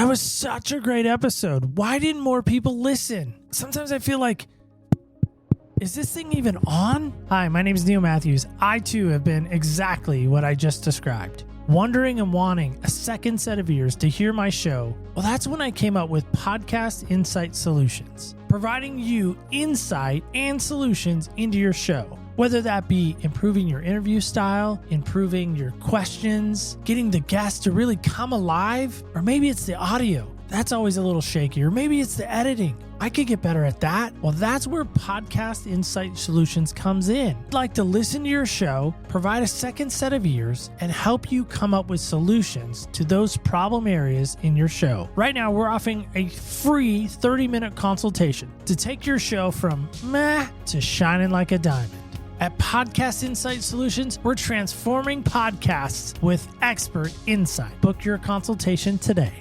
That was such a great episode. Why didn't more people listen? Sometimes I feel like, is this thing even on? Hi, my name is Neil Matthews. I too have been exactly what I just described. Wondering and wanting a second set of ears to hear my show. Well, that's when I came up with Podcast Insight Solutions, providing you insight and solutions into your show. Whether that be improving your interview style, improving your questions, getting the guests to really come alive, or maybe it's the audio. That's always a little shaky, or maybe it's the editing. I could get better at that. Well, that's where Podcast Insight Solutions comes in. I'd like to listen to your show, provide a second set of ears, and help you come up with solutions to those problem areas in your show. Right now, we're offering a free 30-minute consultation to take your show from meh to shining like a diamond. At Podcast Insight Solutions, we're transforming podcasts with expert insight. Book your consultation today.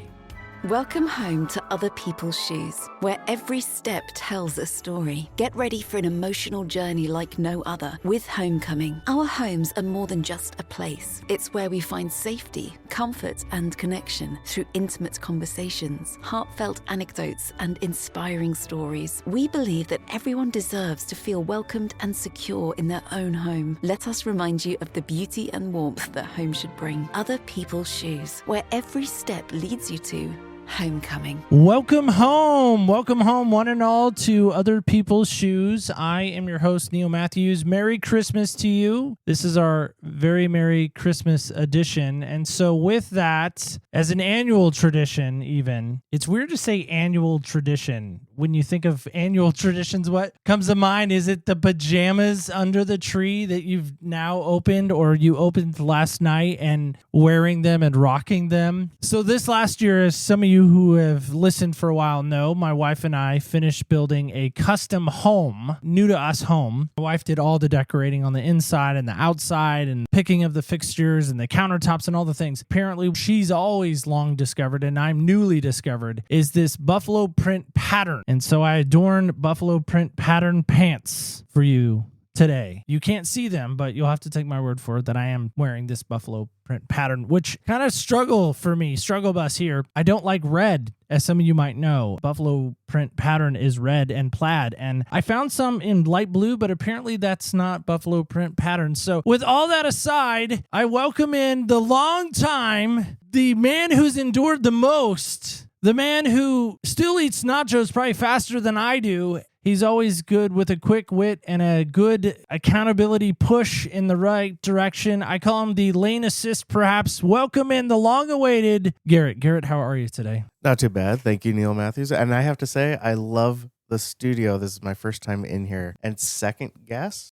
Welcome home to Other People's Shoes, where every step tells a story. Get ready for an emotional journey like no other with Homecoming. Our homes are more than just a place. It's where we find safety, comfort, and connection through intimate conversations, heartfelt anecdotes, and inspiring stories. We believe that everyone deserves to feel welcomed and secure in their own home. Let us remind you of the beauty and warmth that home should bring. Other People's Shoes, where every step leads you to Homecoming. Welcome home, one and all, to Other People's Shoes. I am your host, Neil Matthews. Merry Christmas to you. This is our very Merry Christmas edition. And so with that, as an annual tradition even, it's weird to say annual tradition. When you think of annual traditions, what comes to mind? Is it the pajamas under the tree that you've now opened, or you opened last night and wearing them and rocking them? So this last year, as some of you who have listened for a while know, my wife and I finished building a custom home, new to us home. My wife did all the decorating on the inside and the outside and picking of the fixtures and the countertops and all the things. Apparently, she's always long discovered, and I'm newly discovered, is this buffalo print pattern. And so I adorned buffalo print pattern pants for you today. You can't see them, but you'll have to take my word for it that I am wearing this buffalo print pattern, which kind of struggle bus here. I don't like red, as some of you might know. Buffalo print pattern is red and plaid, and I found some in light blue, but apparently that's not buffalo print pattern. So with all that aside, I welcome in the man who's endured the most, the man who still eats nachos probably faster than I do. He's always good with a quick wit and a good accountability push in the right direction. I call him the lane assist, perhaps. Welcome in the long-awaited Garrett. Garrett, how are you today? Not too bad. Thank you, Neil Matthews. And I have to say, I love the studio. This is my first time in here. And second guess?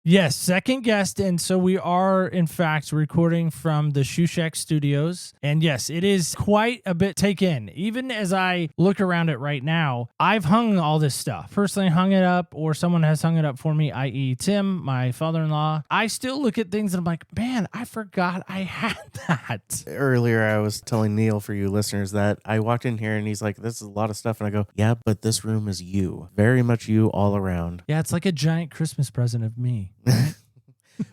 Yes, second guest. And so we are, in fact, recording from the Shoe Shack studios. And yes, it is quite a bit take in. Even as I look around it right now, I've hung all this stuff. Personally hung it up, or someone has hung it up for me, i.e. Tim, my father-in-law. I still look at things and I'm like, man, I forgot I had that. Earlier, I was telling Neil, for you listeners, that I walked in here and he's like, this is a lot of stuff. And I go, yeah, but this room is you. Very much you all around. Yeah, it's like a giant Christmas present of me.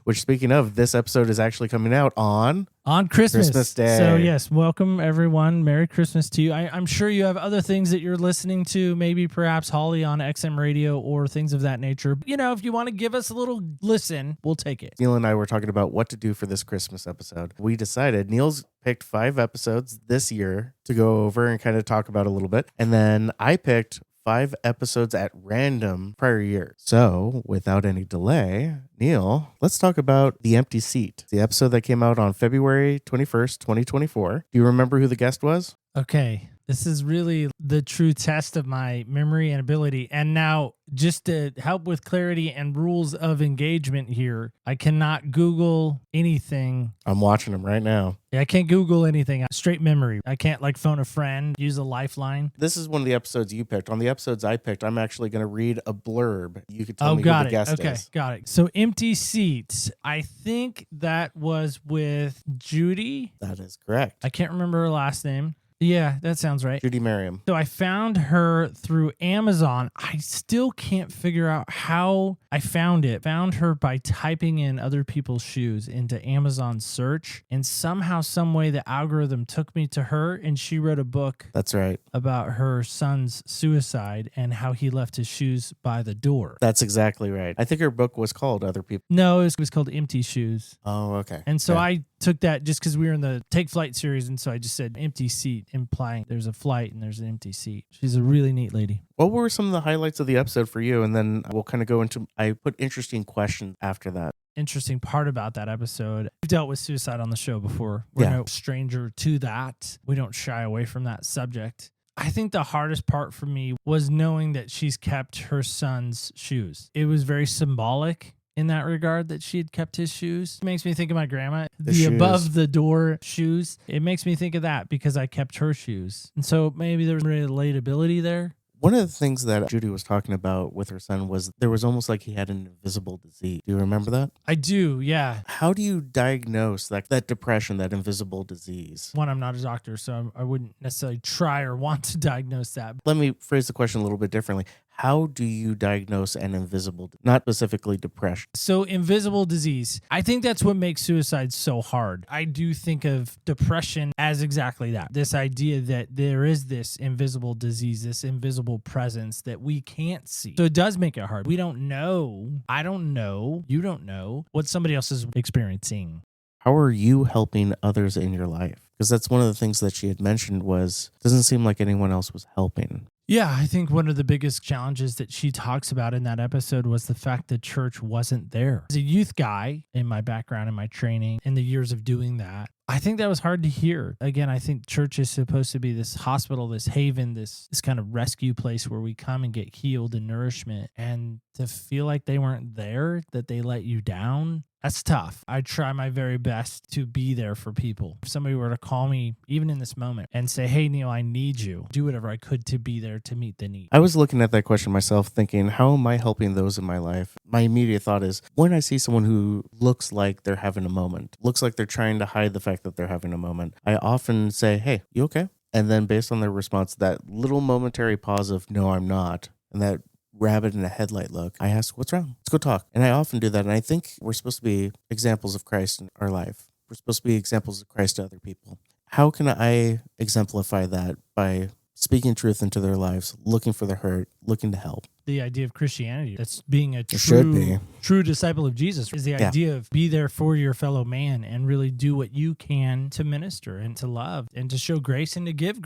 Which, speaking of, this episode is actually coming out on Christmas Day. So yes, welcome everyone. Merry Christmas to you. I'm sure you have other things that you're listening to, maybe perhaps Holly on XM radio or things of that nature. You know, if you want to give us a little listen, we'll take it. Neil and I were talking about what to do for this Christmas episode. We decided Neil's picked 5 episodes this year to go over and kind of talk about a little bit. And then I picked 5 episodes at random prior years. So, without any delay, Neil, let's talk about The Empty Seat, the episode that came out on February 21st, 2024. Do you remember who the guest was? Okay. This is really the true test of my memory and ability. And now, just to help with clarity and rules of engagement here, I cannot Google anything. I'm watching them right now. Yeah, I can't Google anything. Straight memory. I can't phone a friend, use a lifeline. This is one of the episodes you picked. On the episodes I picked, I'm actually going to read a blurb. You could tell me who the guest is. Okay, got it. So Empty Seats. I think that was with Judy. That is correct. I can't remember her last name. Yeah, that sounds right. Judy Merriam. So I found her through Amazon. I still can't figure out how I found it. Found her by typing in other people's shoes into Amazon search. And somehow, some way, the algorithm took me to her, and she wrote a book That's right. about her son's suicide and how he left his shoes by the door. That's exactly right. I think her book was called Other People. No, it was called Empty Shoes. Oh, okay. And so Yeah. I took that just because we were in the Take Flight series. And so I just said empty seat, implying there's a flight and there's an empty seat. She's a really neat lady. What were some of the highlights of the episode for you? And then we'll kind of go into, I put interesting questions after that. Interesting part about that episode. We've dealt with suicide on the show before. We're no stranger to that. We don't shy away from that subject. I think the hardest part for me was knowing that she's kept her son's shoes. It was very symbolic in that regard that she had kept his shoes. It makes me think of my grandma, the shoes. above the door shoes. It makes me think of that because I kept her shoes. And so maybe there was relatability there. One of the things that Judy was talking about with her son was there was almost like he had an invisible disease. Do you remember that? I do, yeah. How do you diagnose that depression, that invisible disease? One, I'm not a doctor, so I wouldn't necessarily try or want to diagnose that. Let me phrase the question a little bit differently. How do you diagnose an invisible, not specifically depression? So invisible disease, I think that's what makes suicide so hard. I do think of depression as exactly that. This idea that there is this invisible disease, this invisible presence that we can't see. So it does make it hard. We don't know. I don't know. You don't know what somebody else is experiencing. How are you helping others in your life? Because that's one of the things that she had mentioned was, doesn't seem like anyone else was helping. Yeah, I think one of the biggest challenges that she talks about in that episode was the fact that church wasn't there. As a youth guy, in my background and my training, in the years of doing that, I think that was hard to hear. Again, I think church is supposed to be this hospital, this haven, this kind of rescue place where we come and get healed and nourishment. And to feel like they weren't there, that they let you down, that's tough. I try my very best to be there for people. If somebody were to call me, even in this moment, and say, hey, Neil, I need you, do whatever I could to be there to meet the need. I was looking at that question myself thinking, how am I helping those in my life? My immediate thought is, when I see someone who looks like they're having a moment, looks like they're trying to hide the fact that they're having a moment, I often say, hey, you okay? And then based on their response, that little momentary pause of, no, I'm not, and that rabbit in a headlight look, I ask, what's wrong? Let's go talk. And I often do that. And I think we're supposed to be examples of Christ in our life. We're supposed to be examples of Christ to other people. How can I exemplify that? By speaking truth into their lives, looking for the hurt, looking to help. The idea of Christianity, that's being a should be. true disciple of Jesus, is the idea of be there for your fellow man and really do what you can to minister and to love and to show grace and to give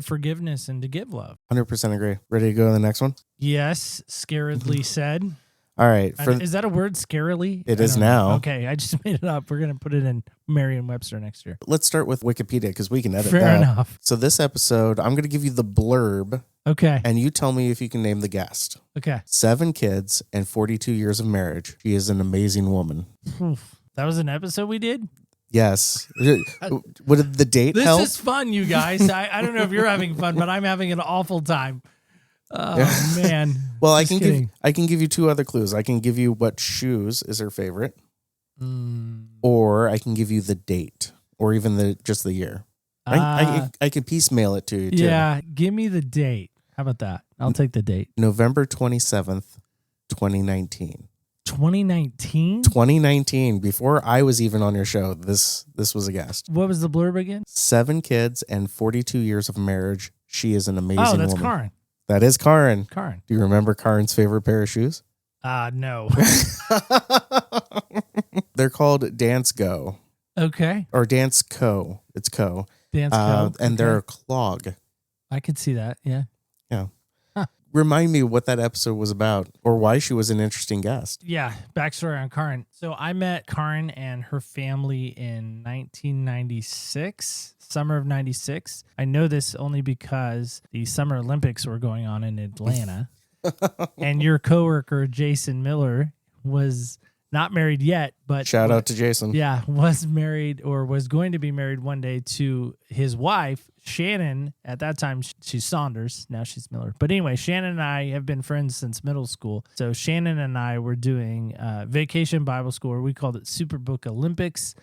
forgiveness and to give love. 100% agree. Ready to go to the next one? Yes, scaredly said. All right. Is that a word, scarily? It is now. Okay, I just made it up. We're going to put it in Merriam-Webster next year. Let's start with Wikipedia because we can edit Fair that. enough. So this episode, I'm going to give you the blurb. Okay. And you tell me if you can name the guest. Okay. 7 kids and 42 years of marriage. She is an amazing woman. Oof. That was an episode we did? Yes. Would the date help? This is fun, you guys. I don't know if you're having fun, but I'm having an awful time. Oh, man. Well, I can give you 2 other clues. I can give you what shoes is her favorite. Or I can give you the date or even just the year. I can piecemeal it to you, too. Yeah, give me the date. How about that? I'll take the date. November 27th, 2019. 2019? 2019, before I was even on your show, this was a guest. What was the blurb again? 7 kids and 42 years of marriage. She is an amazing woman. Oh, that's Karen. That is Karen. Karen. Do you remember Karen's favorite pair of shoes? No. They're called Dance Go. Okay. Or Dance Co. It's Co. Dance Co. And they're a clog. I could see that, yeah. Yeah. Remind me what that episode was about or why she was an interesting guest. Yeah, backstory on Karen. So I met Karen and her family in 1996, summer of 96. I know this only because the Summer Olympics were going on in Atlanta. And your coworker, Jason Miller, was not married yet, but shout out to Jason. Yeah, was married or was going to be married one day to his wife. Shannon, at that time, she's Saunders. Now she's Miller. But anyway, Shannon and I have been friends since middle school. So Shannon and I were doing Vacation Bible School, or we called it Superbook Olympics.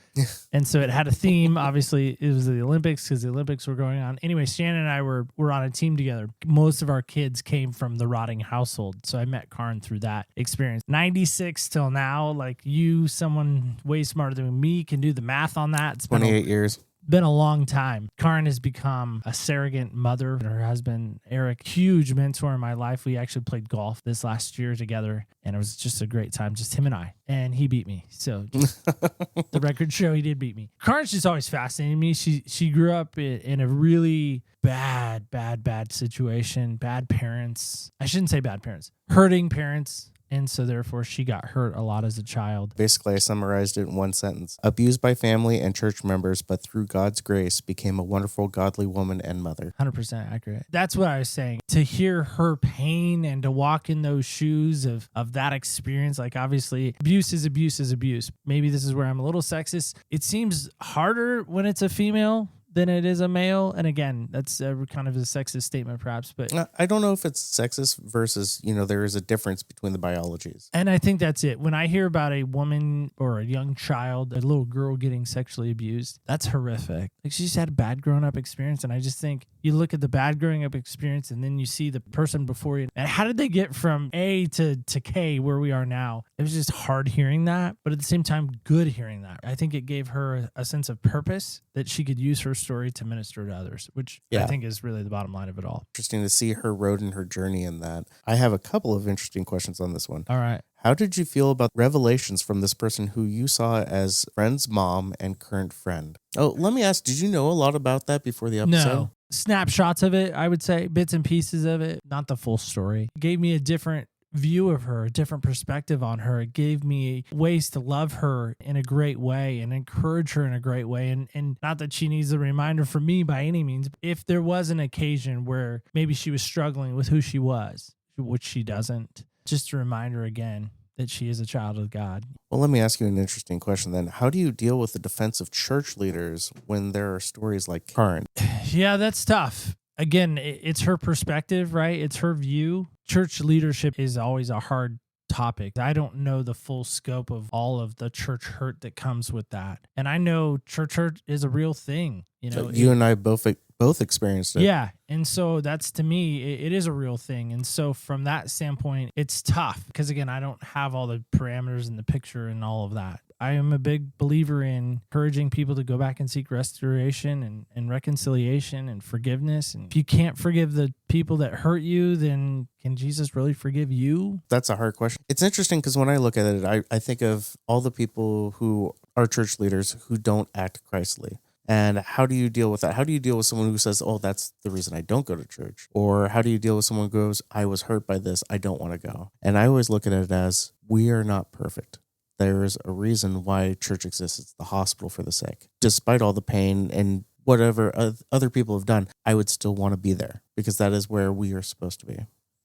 And so it had a theme. Obviously, it was the Olympics because the Olympics were going on. Anyway, Shannon and I were on a team together. Most of our kids came from the Rotting household. So I met Karin through that experience. 96 till now, like you, someone way smarter than me, can do the math on that. It's 28 years. Been a long time. Karin has become a surrogate mother. Her husband, Eric, huge mentor in my life. We actually played golf this last year together, and it was just a great time, just him and I. And he beat me. So the record show, he did beat me. Karin's just always fascinated me. She grew up in a really bad situation, bad parents. I shouldn't say bad parents, hurting parents. And so therefore she got hurt a lot as a child. Basically, I summarized it in one sentence. Abused by family and church members, but through God's grace became a wonderful, godly woman and mother. 100% accurate. That's what I was saying. To hear her pain and to walk in those shoes of that experience, like obviously abuse is abuse is abuse. Maybe this is where I'm a little sexist. It seems harder when it's a female than it is a male. And again, that's kind of a sexist statement perhaps, but I don't know if it's sexist versus, there is a difference between the biologies. And I think that's it. When I hear about a woman or a young child, a little girl getting sexually abused, that's horrific. Like she just had a bad growing up experience. And I just think you look at the bad growing up experience and then you see the person before you. And how did they get from A to K where we are now? It was just hard hearing that, but at the same time, good hearing that. I think it gave her a sense of purpose that she could use her story to minister to others, which I think is really the bottom line of it all. Interesting to see her road and her journey in that. I have a couple of interesting questions on this one. All right. How did you feel about revelations from this person who you saw as friend's mom and current friend? Oh, let me ask, did you know a lot about that before the episode? No. Snapshots of it, I would say, bits and pieces of it, not the full story. It gave me a different view of her, a different perspective on her. It gave me ways to love her in a great way and encourage her in a great way. And not that she needs a reminder from me by any means. If there was an occasion where maybe she was struggling with who she was, which she doesn't, just to remind her again that she is a child of God. Well, let me ask you an interesting question then. How do you deal with the defense of church leaders when there are stories like Karin? Yeah, that's tough. Again, it's her perspective, right? It's her view. Church leadership is always a hard topic. I don't know the full scope of all of the church hurt that comes with that. And I know church hurt is a real thing. You and I both experienced it. Yeah. And so that's, to me, it is a real thing. And so from that standpoint, it's tough because, again, I don't have all the parameters in the picture and all of that. I am a big believer in encouraging people to go back and seek restoration and reconciliation and forgiveness. And if you can't forgive the people that hurt you, then can Jesus really forgive you? That's a hard question. It's interesting because when I look at it, I think of all the people who are church leaders who don't act Christly. And how do you deal with that? How do you deal with someone who says, oh, that's the reason I don't go to church? Or how do you deal with someone who goes, I was hurt by this, I don't want to go? And I always look at it as, we are not perfect. There is a reason why church exists. It's the hospital for the sick. Despite all the pain and whatever other people have done, I would still want to be there because that is where we are supposed to be.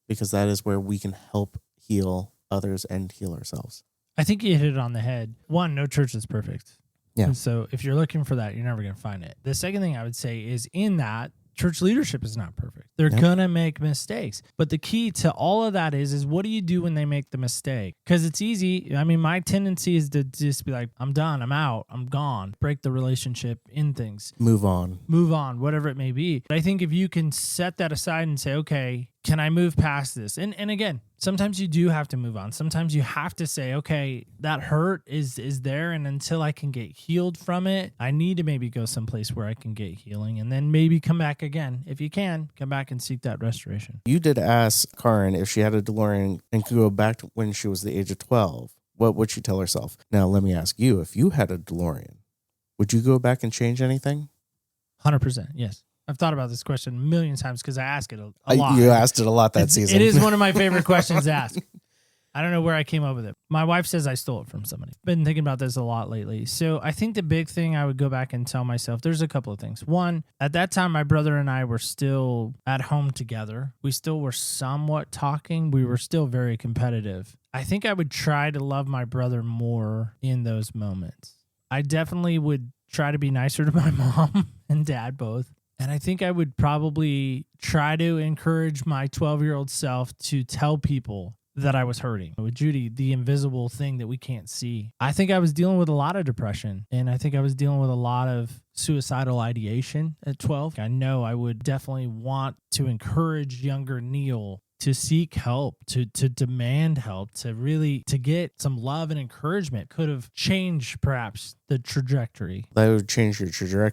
Because that is where we can help heal others and heal ourselves. I think you hit it on the head. One, no church is perfect. Yeah. And so if you're looking for that, you're never going to find it. The second thing I would say is in that, church leadership is not perfect. They're going to make mistakes. But the key to all of that is what do you do when they make the mistake? Because it's easy. I mean, my tendency is to just be like, I'm done. I'm out. I'm gone. Break the relationship in things. Move on, whatever it may be. But I think if you can set that aside and say, okay, can I move past this? And again, sometimes you do have to move on. Sometimes you have to say, okay, that hurt is there. And until I can get healed from it, I need to maybe go someplace where I can get healing and then maybe come back again. If you can, come back and seek that restoration. You did ask Karin if she had a DeLorean and could go back to when she was the age of 12. What would she tell herself? Now, let me ask you, if you had a DeLorean, would you go back and change anything? 100%, yes. I've thought about this question a million times because I ask it a lot. You asked it a lot that season. It is one of my favorite questions to ask. I don't know where I came up with it. My wife says I stole it from somebody. Been thinking about this a lot lately. So I think the big thing I would go back and tell myself, there's a couple of things. One, at that time, my brother and I were still at home together. We still were somewhat talking. We were still very competitive. I think I would try to love my brother more in those moments. I definitely would try to be nicer to my mom and dad both. And I think I would probably try to encourage my 12-year-old self to tell people that I was hurting. With Judy, the invisible thing that we can't see. I think I was dealing with a lot of depression, and I think I was dealing with a lot of suicidal ideation at 12. I know I would definitely want to encourage younger Neil to seek help, to demand help, to get some love and encouragement. Could have changed perhaps the trajectory. That would change your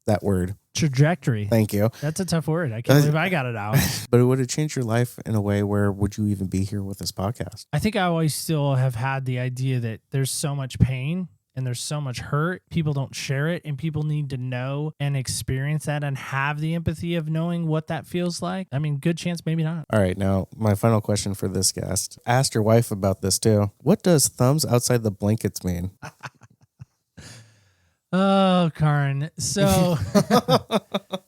that word. Trajectory. Thank you. That's a tough word. I can't believe I got it out. But it would have changed your life in a way where would you even be here with this podcast? I think I always still have had the idea that there's so much pain and there's so much hurt. People don't share it, and people need to know and experience that and have the empathy of knowing what that feels like. I mean, good chance, maybe not. All right. Now, my final question for this guest. Asked your wife about this too. What does thumbs outside the blankets mean? Oh, Karin. So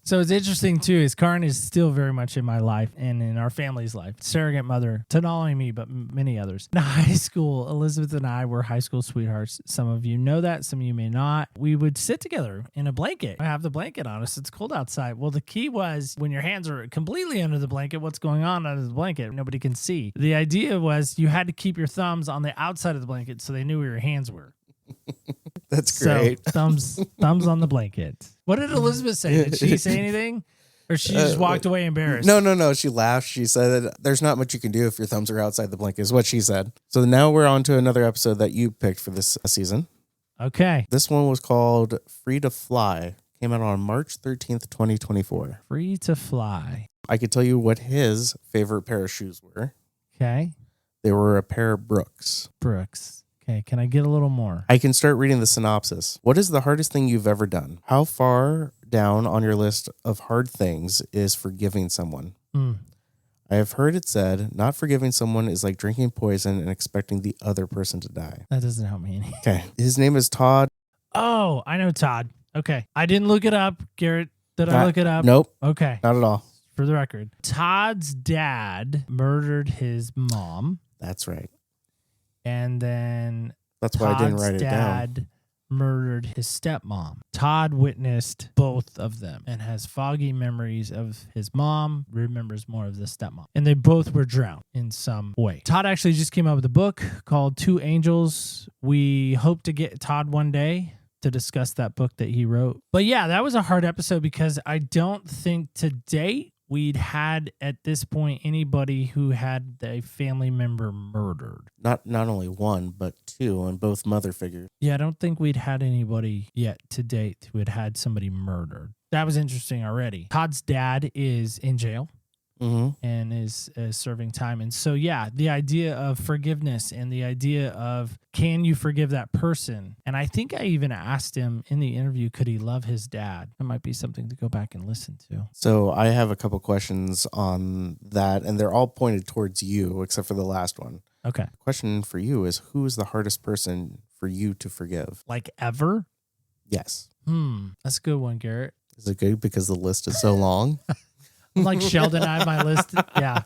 it's interesting too, is Karin is still very much in my life and in our family's life. Surrogate mother to not only me, but many others. In high school, Elizabeth and I were high school sweethearts. Some of you know that, some of you may not. We would sit together in a blanket. I have the blanket on us. It's cold outside. Well, the key was when your hands are completely under the blanket, what's going on under the blanket? Nobody can see. The idea was you had to keep your thumbs on the outside of the blanket so they knew where your hands were. That's great. So, thumbs on the blanket. What did Elizabeth say? Did she say anything? Or she just walked away embarrassed? No. She laughed. She said, there's not much you can do if your thumbs are outside the blanket, is what she said. So now we're on to another episode that you picked for this season. Okay. This one was called Free to Fly. Came out on March 13th, 2024. Free to Fly. I could tell you what his favorite pair of shoes were. Okay. They were a pair of Brooks. Brooks. Okay, can I get a little more? I can start reading the synopsis. What is the hardest thing you've ever done? How far down on your list of hard things is forgiving someone? I have heard it said, not forgiving someone is like drinking poison and expecting the other person to die. That doesn't help me any. Okay. His name is Todd. Oh, I know Todd. Okay. I didn't look it up. Garrett, did I look it up? Nope. Okay. Not at all. For the record, Todd's dad murdered his mom. That's right. And then that's why I didn't write it down. Dad murdered his stepmom. Todd witnessed both of them and has foggy memories of his mom, remembers more of the stepmom. And they both were drowned in some way. Todd actually just came out with a book called Two Angels. We hope to get Todd one day to discuss that book that he wrote. But yeah, that was a hard episode because I don't think to date we'd had at this point anybody who had a family member murdered. Not only one, but two, and both mother figures. Yeah, I don't think we'd had anybody yet to date who had somebody murdered. That was interesting already. Todd's dad is in jail. And is serving time. And so, yeah, the idea of forgiveness and the idea of can you forgive that person? And I think I even asked him in the interview, could he love his dad? That might be something to go back and listen to. So I have a couple questions on that, and they're all pointed towards you, except for the last one. Okay. The question for you is, who is the hardest person for you to forgive? Like ever? Yes. That's a good one, Garrett. Is it good because the list is so long? Like Sheldon, I have my list. Yeah.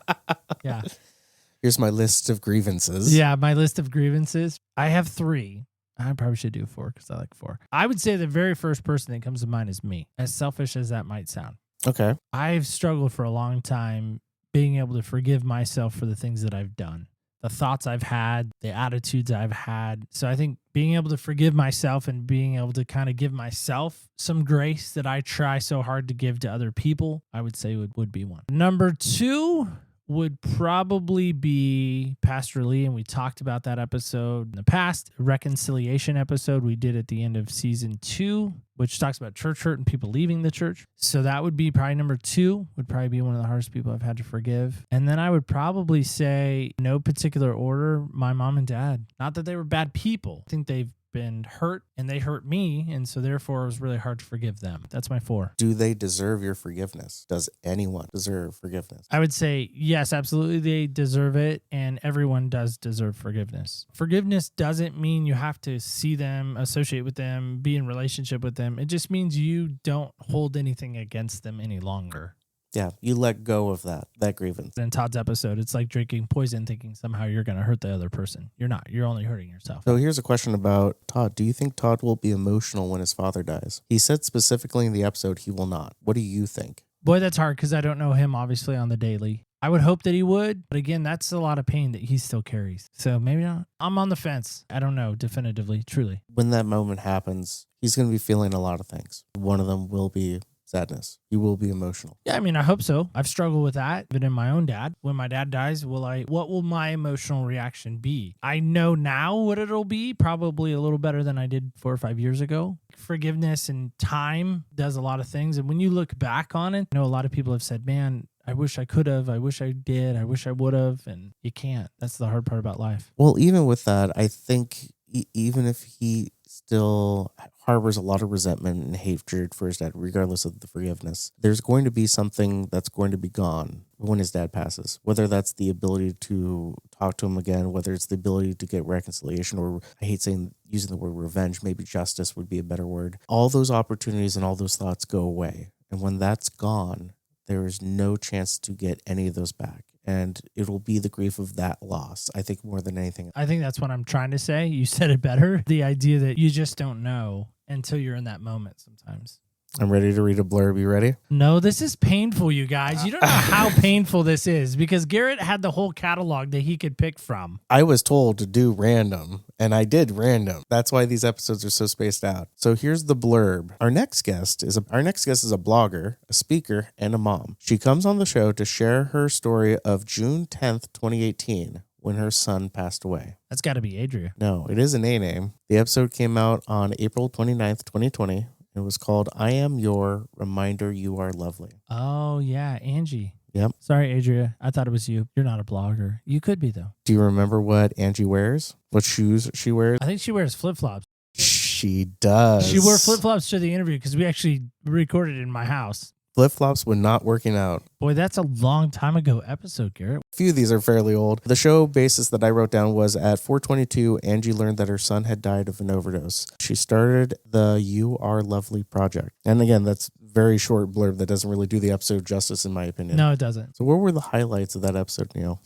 Here's my list of grievances. Yeah, my list of grievances. I have 3. I probably should do 4 because I like 4. I would say the very first person that comes to mind is me, as selfish as that might sound. Okay. I've struggled for a long time being able to forgive myself for the things that I've done, the thoughts I've had, the attitudes I've had. So I think being able to forgive myself and being able to kind of give myself some grace that I try so hard to give to other people, I would say would be one. Number 2 would probably be Pastor Lee, and we talked about that episode in the past, a reconciliation episode we did at the end of season 2, which talks about church hurt and people leaving the church. So that would be probably number 2, would probably be one of the hardest people I've had to forgive. And then I would probably say, no particular order, my mom and dad. Not that they were bad people. I think they've been hurt and they hurt me, and so therefore it was really hard to forgive them. That's my 4. Do they deserve your forgiveness? Does anyone deserve forgiveness? I would say yes, absolutely they deserve it, and everyone does deserve forgiveness. Forgiveness doesn't mean you have to see them, associate with them, be in relationship with them. It just means you don't hold anything against them any longer. Yeah, you let go of that grievance. In Todd's episode, it's like drinking poison thinking somehow you're going to hurt the other person. You're not. You're only hurting yourself. So here's a question about Todd. Do you think Todd will be emotional when his father dies? He said specifically in the episode he will not. What do you think? Boy, that's hard because I don't know him, obviously, on the daily. I would hope that he would, but again, that's a lot of pain that he still carries. So maybe not. I'm on the fence. I don't know definitively, truly. When that moment happens, he's going to be feeling a lot of things. One of them will be sadness. He will be emotional. Yeah, I mean, I hope so. I've struggled with that, but in my own dad, when my dad dies, what will my emotional reaction be? I know now what it'll be, probably a little better than I did 4 or 5 years ago. Forgiveness and time does a lot of things. And when you look back on it, I know a lot of people have said, man, I wish I could have. I wish I did. I wish I would have. And you can't. That's the hard part about life. Well, even with that, I think even if he still harbors a lot of resentment and hatred for his dad, regardless of the forgiveness, there's going to be something that's going to be gone when his dad passes, whether that's the ability to talk to him again, whether it's the ability to get reconciliation, or I hate using the word revenge, maybe justice would be a better word. All those opportunities and all those thoughts go away. And when that's gone, there is no chance to get any of those back. And it will be the grief of that loss, I think, more than anything. I think that's what I'm trying to say. You said it better. The idea that you just don't know until you're in that moment sometimes. I'm ready to read a blurb. You ready? No, this is painful, you guys. You don't know how painful this is because Garrett had the whole catalog that he could pick from. I was told to do random, and I did random. That's why these episodes are so spaced out. So here's the blurb. Our next guest is a blogger, a speaker, and a mom. She comes on the show to share her story of June 10th, 2018, when her son passed away. That's got to be Adria. No, it is an A name. The episode came out on April 29th, 2020. It was called I Am Your Reminder You Are Lovely. Oh, yeah. Angie. Yep. Sorry, Adria. I thought it was you. You're not a blogger. You could be, though. Do you remember what Angie wears? What shoes she wears? I think she wears flip-flops. She does. She wore flip-flops to the interview because we actually recorded it in my house. Flip-flops when not working out. Boy, that's a long time ago episode, Garrett. A few of these are fairly old. The show basis that I wrote down was at 4:22, Angie learned that her son had died of an overdose. She started the You Are Lovely project. And again, that's very short blurb that doesn't really do the episode justice, in my opinion. No, it doesn't. So what were the highlights of that episode, Neil?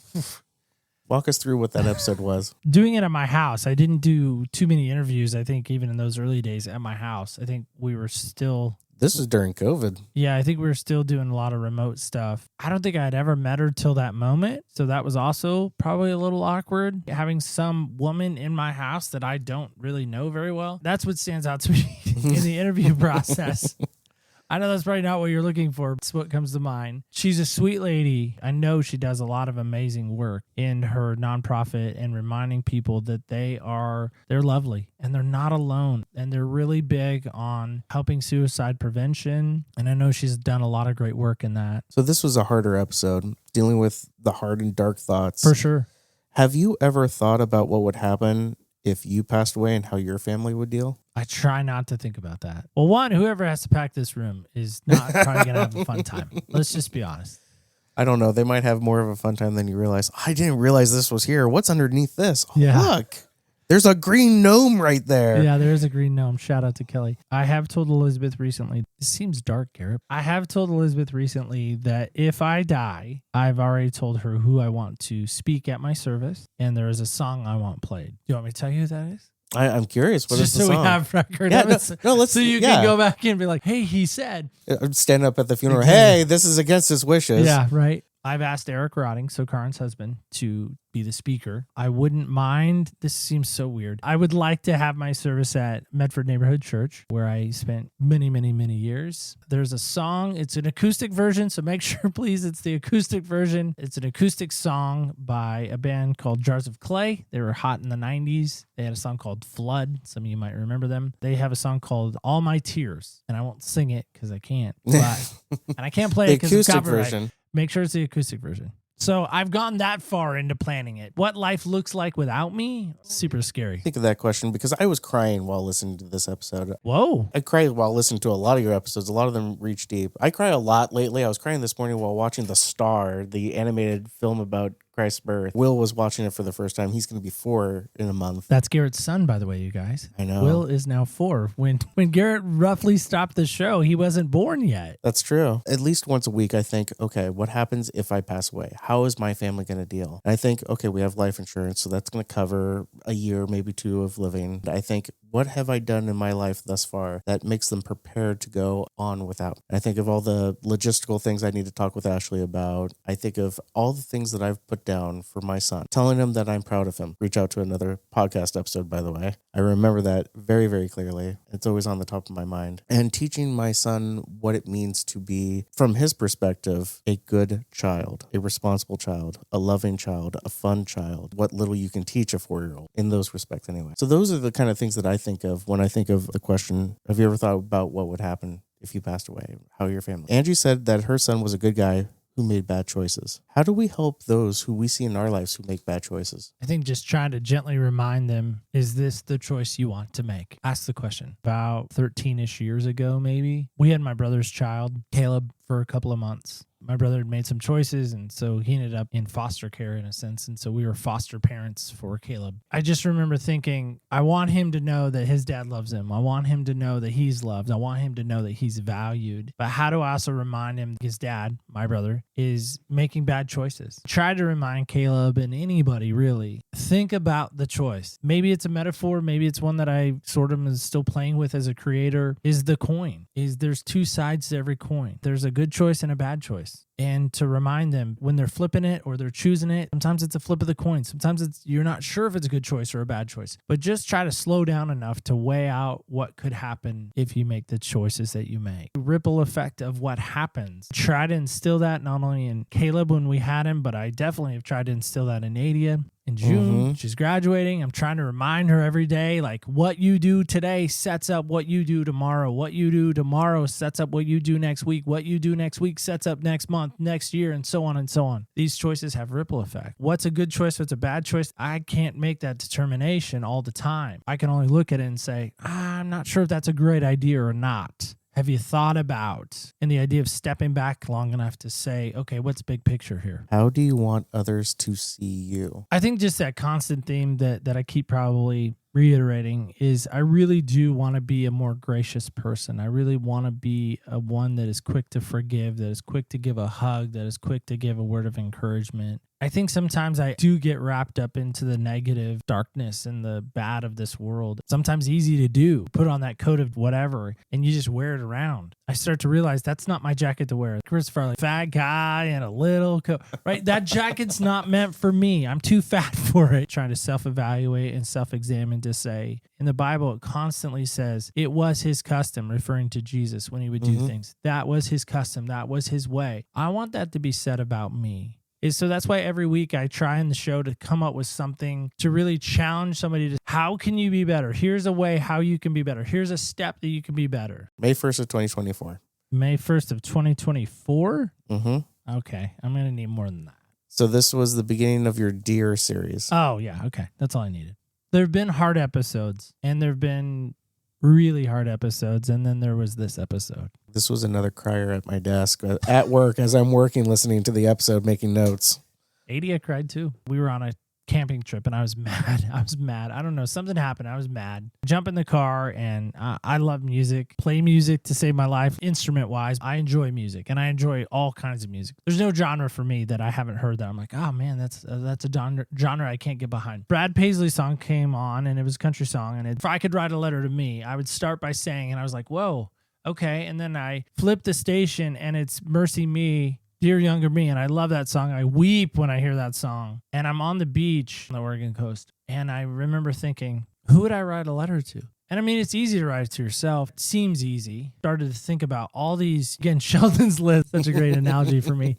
Walk us through what that episode was. Doing it at my house. I didn't do too many interviews, I think, even in those early days at my house. I think we were still... This was during COVID. Yeah, I think we were still doing a lot of remote stuff. I don't think I'd ever met her till that moment. So that was also probably a little awkward. Having some woman in my house that I don't really know very well. That's what stands out to me in the interview process. I know that's probably not what you're looking for. It's what comes to mind. She's a sweet lady. I know she does a lot of amazing work in her nonprofit and reminding people that they're lovely and they're not alone. And they're really big on helping suicide prevention. And I know she's done a lot of great work in that. So this was a harder episode, dealing with the hard and dark thoughts. For sure. Have you ever thought about what would happen if you passed away and how your family would deal? I try not to think about that. Well, one, whoever has to pack this room is not probably going to have a fun time. Let's just be honest. I don't know. They might have more of a fun time than you realize. I didn't realize this was here. What's underneath this? Oh, Yeah. look. There's a green gnome right there. Yeah, there is a green gnome. Shout out to Kelly. I have told Elizabeth recently, this seems dark, Garrett. I have told Elizabeth recently that if I die, I've already told her who I want to speak at my service, and there is a song I want played. Do you want me to tell you who that is? I'm curious. What Just is the so song? we have record Yeah, of it. no, let's so you yeah. can go back and be like, hey, he said. Stand up at the funeral. Exactly. Hey, this is against his wishes. Yeah, right. I've asked Eric Rotting, so Karen's husband, to be the speaker. I wouldn't mind. This seems so weird. I would like to have my service at Medford Neighborhood Church, where I spent many, many, many years. There's a song. It's an acoustic version, so make sure, please, it's the acoustic version. It's an acoustic song by a band called Jars of Clay. They were hot in the 90s. They had a song called Flood. Some of you might remember them. They have a song called All My Tears, and I won't sing it because I can't. But, and I can't play The it because of acoustic copyright. version. Make sure it's the acoustic version. So I've gone that far into planning it. What life looks like without me, super scary. Think of that question because I was crying while listening to this episode. Whoa. I cry while listening to a lot of your episodes. A lot of them reach deep. I cry a lot lately. I was crying this morning while watching The Star, the animated film about Christ's birth. Will was watching it for the first time. He's going to be 4 in a month. That's Garrett's son, by the way, you guys. I know. Will is now 4. When Garrett roughly stopped the show, he wasn't born yet. That's true. At least once a week, I think, okay, what happens if I pass away? How is my family going to deal? And I think, okay, we have life insurance, so that's going to cover a year, maybe 2 of living. I think, what have I done in my life thus far that makes them prepared to go on without? And I think of all the logistical things I need to talk with Ashley about. I think of all the things that I've put down for my son, telling him that I'm proud of him. Reach out to another podcast episode, by the way. I remember that very, very clearly. It's always on the top of my mind. And teaching my son what it means to be, from his perspective, a good child, a responsible child, a loving child, a fun child, what little you can teach a 4-year-old in those respects anyway. So those are the kind of things that I think of when I think of the question, have you ever thought about what would happen if you passed away? How your family? Angie said that her son was a good guy who made bad choices. How do we help those who we see in our lives who make bad choices? I think just trying to gently remind them, is this the choice you want to make? Ask the question. About 13-ish years ago, maybe, we had my brother's child, Caleb, for a couple of months. My brother had made some choices, and so he ended up in foster care in a sense, and so we were foster parents for Caleb. I just remember thinking, I want him to know that his dad loves him. I want him to know that he's loved. I want him to know that he's valued. But how do I also remind him his dad, my brother, is making bad choices? Try to remind Caleb and anybody, really, think about the choice. Maybe it's a metaphor. Maybe it's one that I sort of am still playing with as a creator, is the coin. There's 2 sides to every coin. There's a good choice and a bad choice. And to remind them when they're flipping it or they're choosing it, sometimes it's a flip of the coin. Sometimes you're not sure if it's a good choice or a bad choice, but just try to slow down enough to weigh out what could happen if you make the choices that you make. Ripple effect of what happens. Try to instill that not only in Caleb when we had him, but I definitely have tried to instill that in Adia. In June, she's graduating. I'm trying to remind her every day, like, what you do today sets up what you do tomorrow. What you do tomorrow sets up what you do next week. What you do next week sets up next month, next year, and so on and so on. These choices have ripple effect. What's a good choice? What's a bad choice? I can't make that determination all the time. I can only look at it and say, I'm not sure if that's a great idea or not. Have you thought about, and the idea of stepping back long enough to say, okay, what's big picture here? How do you want others to see you? I think just that constant theme that I keep probably reiterating is I really do want to be a more gracious person. I really want to be one that is quick to forgive, that is quick to give a hug, that is quick to give a word of encouragement. I think sometimes I do get wrapped up into the negative darkness and the bad of this world. Sometimes easy to do, put on that coat of whatever, and you just wear it around. I start to realize that's not my jacket to wear. Chris Farley, fat guy and a little coat, right? That jacket's not meant for me. I'm too fat for it. Trying to self-evaluate and self-examine to say, in the Bible, it constantly says it was his custom, referring to Jesus when he would do things. That was his custom. That was his way. I want that to be said about me. So that's why every week I try in the show to come up with something to really challenge somebody to, how can you be better? Here's a way how you can be better. Here's a step that you can be better. May 1st of 2024. May 1st of 2024? Mm-hmm. Okay. I'm going to need more than that. So this was the beginning of your Dear series. Oh, yeah. Okay. That's all I needed. There have been hard episodes, and there have been really hard episodes, and then there was this episode. This was another crier at my desk at work as I'm working, listening to the episode, making notes. Adia cried too. We were on a camping trip and I was mad. I don't know. Something happened. I was mad. Jump in the car and I love music. Play music to save my life. Instrument wise, I enjoy music and I enjoy all kinds of music. There's no genre for me that I haven't heard that I'm like, oh man, that's a genre I can't get behind. Brad Paisley's song came on and it was a country song. And if I could write a letter to me, I would start by saying, and I was like, whoa, okay. And then I flipped the station and it's Mercy Me, Dear Younger Me, and I love that song. I weep when I hear that song. And I'm on the beach on the Oregon coast, and I remember thinking, who would I write a letter to? And I mean, it's easy to write it to yourself. It seems easy. Started to think about all these, again, Sheldon's list, such a great analogy for me.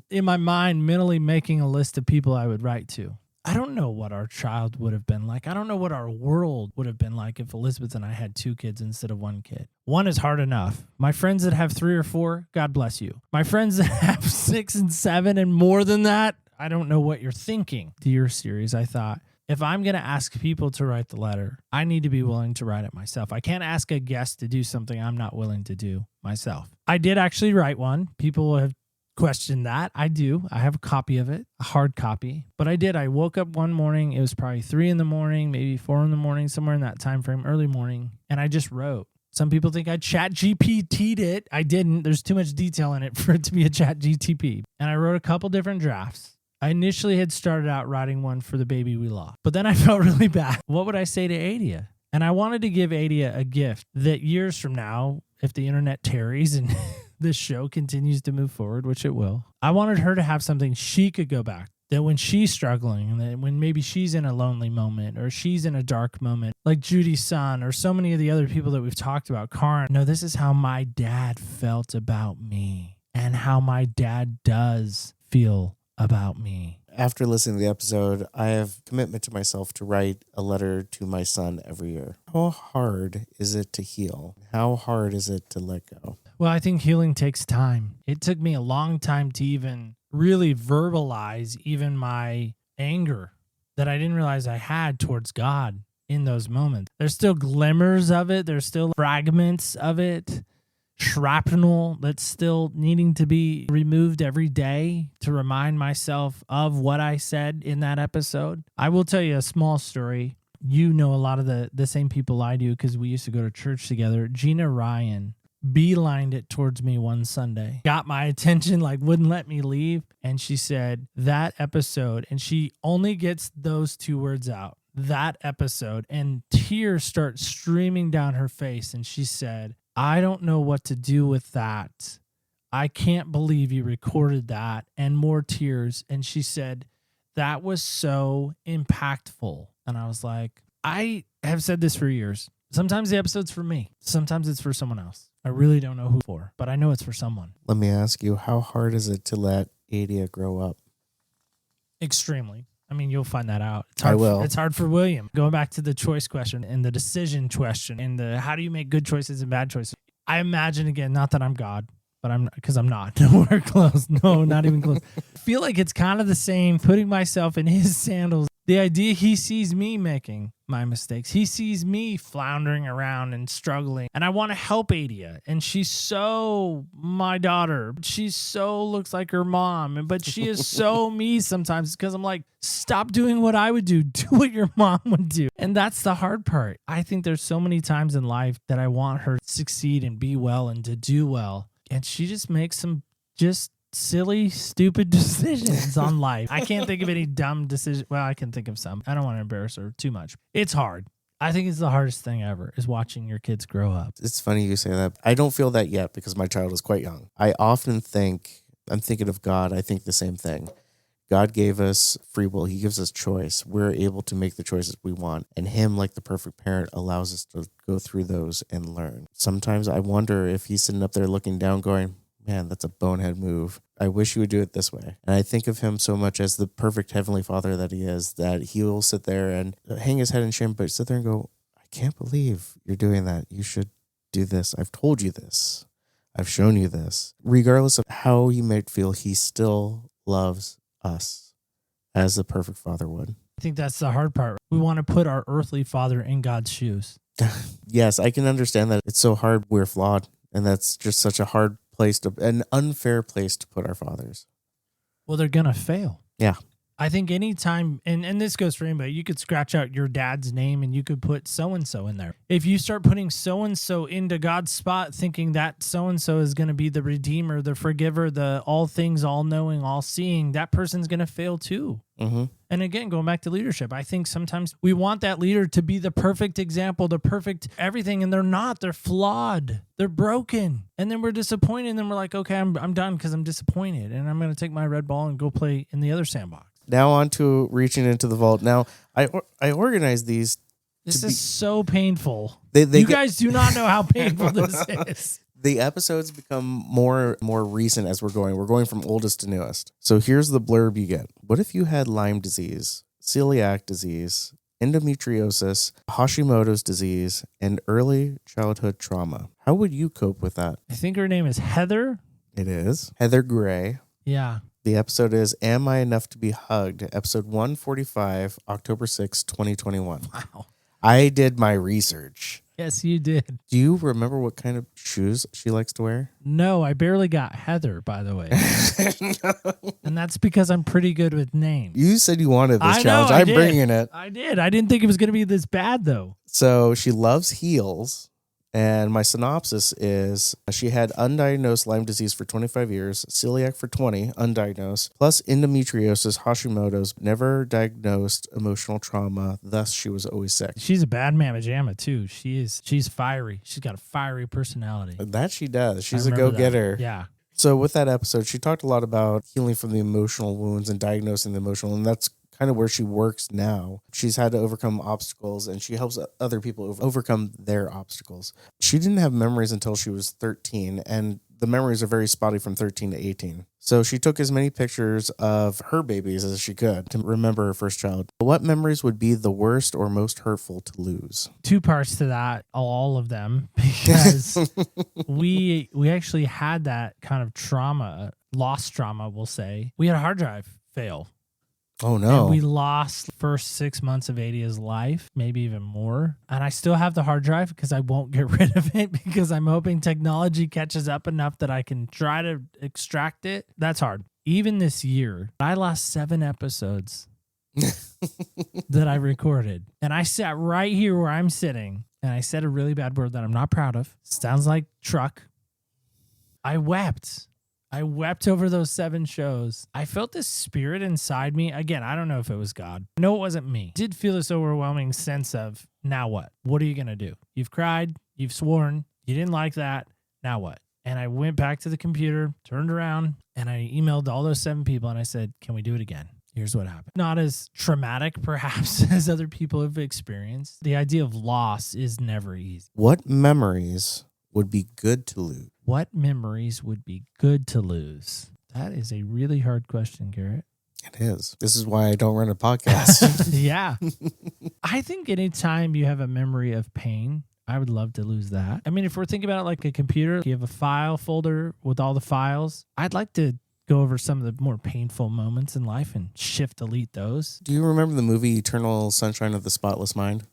In my mind, mentally making a list of people I would write to. I don't know what our child would have been like. I don't know what our world would have been like if Elizabeth and I had 2 kids instead of 1 kid. 1 is hard enough. My friends that have 3 or 4, God bless you. My friends that have 6 and 7 and more than that, I don't know what you're thinking. Dear series, I thought, if I'm going to ask people to write the letter, I need to be willing to write it myself. I can't ask a guest to do something I'm not willing to do myself. I did actually write one. People have question that. I do. I have a copy of it, a hard copy. But I did. I woke up one morning. It was probably 3 a.m, maybe 4 a.m, somewhere in that time frame, early morning. And I just wrote. Some people think I chat GPT'd it. I didn't. There's too much detail in it for it to be a chat GTP. And I wrote a couple different drafts. I initially had started out writing one for the baby we lost. But then I felt really bad. What would I say to Adia? And I wanted to give Adia a gift that years from now, if the internet tarries and this show continues to move forward, which it will, I wanted her to have something she could go back. That when she's struggling, and that when maybe she's in a lonely moment or she's in a dark moment, like Judy's son or so many of the other people that we've talked about, Karin, no, this is how my dad felt about me and how my dad does feel about me. After listening to the episode, I have commitment to myself to write a letter to my son every year. How hard is it to heal? How hard is it to let go? Well, I think healing takes time. It took me a long time to even really verbalize even my anger that I didn't realize I had towards God in those moments. There's still glimmers of it. There's still fragments of it. Shrapnel that's still needing to be removed every day to remind myself of what I said in that episode. I will tell you a small story. You know a lot of the same people I do because we used to go to church together. Gina Ryan beelined it towards me one Sunday, got my attention, like wouldn't let me leave. And she said, that episode, and she only gets those 2 words out, that episode, and tears start streaming down her face. And she said, I don't know what to do with that. I can't believe you recorded that, and more tears. And she said, that was so impactful. And I was like, I have said this for years. Sometimes the episode's for me. Sometimes it's for someone else. I really don't know who for, but I know it's for someone. Let me ask you, how hard is it to let Adia grow up? Extremely. I mean, you'll find that out. It's hard. I will. It's hard for William. Going back to the choice question and the decision question and the how do you make good choices and bad choices? I imagine, again, not that I'm God, but because I'm not. Nowhere close. No, not even close. I feel like it's kind of the same, putting myself in his sandals. The idea he sees me making my mistakes. He sees me floundering around and struggling. And I want to help Adia. And she's so my daughter. She so looks like her mom. But she is so me sometimes because I'm like, stop doing what I would do. Do what your mom would do. And that's the hard part. I think there's so many times in life that I want her to succeed and be well and to do well. And she just makes some just silly, stupid decisions on life. I can't think of any dumb decisions. Well, I can think of some. I don't want to embarrass her too much. It's hard. I think it's the hardest thing ever is watching your kids grow up. It's funny you say that. I don't feel that yet because my child is quite young. I often think, I'm thinking of God, I think the same thing. God gave us free will. He gives us choice. We're able to make the choices we want. And him, like the perfect parent, allows us to go through those and learn. Sometimes I wonder if he's sitting up there looking down going, man, that's a bonehead move. I wish you would do it this way. And I think of him so much as the perfect heavenly father that he is, that he will sit there and hang his head in shame, but sit there and go, I can't believe you're doing that. You should do this. I've told you this. I've shown you this. Regardless of how he might feel, he still loves us as the perfect father would. I think that's the hard part. We want to put our earthly father in God's shoes. Yes, I can understand that. It's so hard. We're flawed. And that's just such a hard place an unfair place to put our fathers. Well, they're going to fail. Yeah. I think anytime, and this goes for anybody, you could scratch out your dad's name and you could put so-and-so in there. If you start putting so-and-so into God's spot, thinking that so-and-so is going to be the redeemer, the forgiver, the all things, all-knowing, all-seeing, that person's going to fail too. Mm-hmm. And again, going back to leadership, I think sometimes we want that leader to be the perfect example, the perfect everything, and they're not. They're flawed. They're broken. And then we're disappointed, and then we're like, okay, I'm done because I'm disappointed, and I'm going to take my red ball and go play in the other sandbox. Now on to reaching into the vault. Now, I organized these. This is so painful. You guys do not know how painful this is. The episodes become more recent as we're going. We're going from oldest to newest. So here's the blurb you get. What if you had Lyme disease, celiac disease, endometriosis, Hashimoto's disease, and early childhood trauma? How would you cope with that? I think her name is Heather. It is. Heather Gray. Yeah. The episode is Am I Enough to Be Hugged? Episode 145, October 6, 2021. Wow. I did my research. Yes, you did. Do you remember what kind of shoes she likes to wear? No, I barely got Heather, by the way. And that's because I'm pretty good with names. You said you wanted this I challenge. know, I I'm did. bringing it. I did. I didn't think it was going to be this bad, though. So she loves heels. And my synopsis is she had undiagnosed Lyme disease for 25 years, celiac for 20, undiagnosed, plus endometriosis, Hashimoto's, never diagnosed emotional trauma. Thus, she was always sick. She's a bad mamma jamma, too. She's fiery. She's got a fiery personality. That she does. She's I a remember go-getter. that. Yeah. So with that episode, she talked a lot about healing from the emotional wounds and diagnosing the emotional, and that's kind of where she works now. She's had to overcome obstacles, and she helps other people overcome their obstacles. She didn't have memories until she was 13, and the memories are very spotty from 13 to 18. So she took as many pictures of her babies as she could to remember her first child. What memories would be the worst or most hurtful to lose? 2 parts to that, all of them, because we actually had that kind of trauma, lost trauma, we'll say. We had a hard drive fail. Oh, no. And we lost the first 6 months of Adia's life, maybe even more. And I still have the hard drive because I won't get rid of it because I'm hoping technology catches up enough that I can try to extract it. That's hard. Even this year, I lost 7 episodes that I recorded. And I sat right here where I'm sitting and I said a really bad word that I'm not proud of. Sounds like truck. I wept. I wept over those 7 shows. I felt this spirit inside me. Again, I don't know if it was God. I know it wasn't me. I did feel this overwhelming sense of, now what? What are you going to do? You've cried. You've sworn. You didn't like that. Now what? And I went back to the computer, turned around, and I emailed all those 7 people, and I said, can we do it again? Here's what happened. Not as traumatic, perhaps, as other people have experienced. The idea of loss is never easy. What memories would be good to lose? What memories would be good to lose? That is a really hard question, Garrett. It is. This is why I don't run a podcast. Yeah. I think anytime you have a memory of pain, I would love to lose that. I mean, if we're thinking about it like a computer, you have a file folder with all the files. I'd like to go over some of the more painful moments in life and delete those. Do you remember the movie Eternal Sunshine of the Spotless Mind?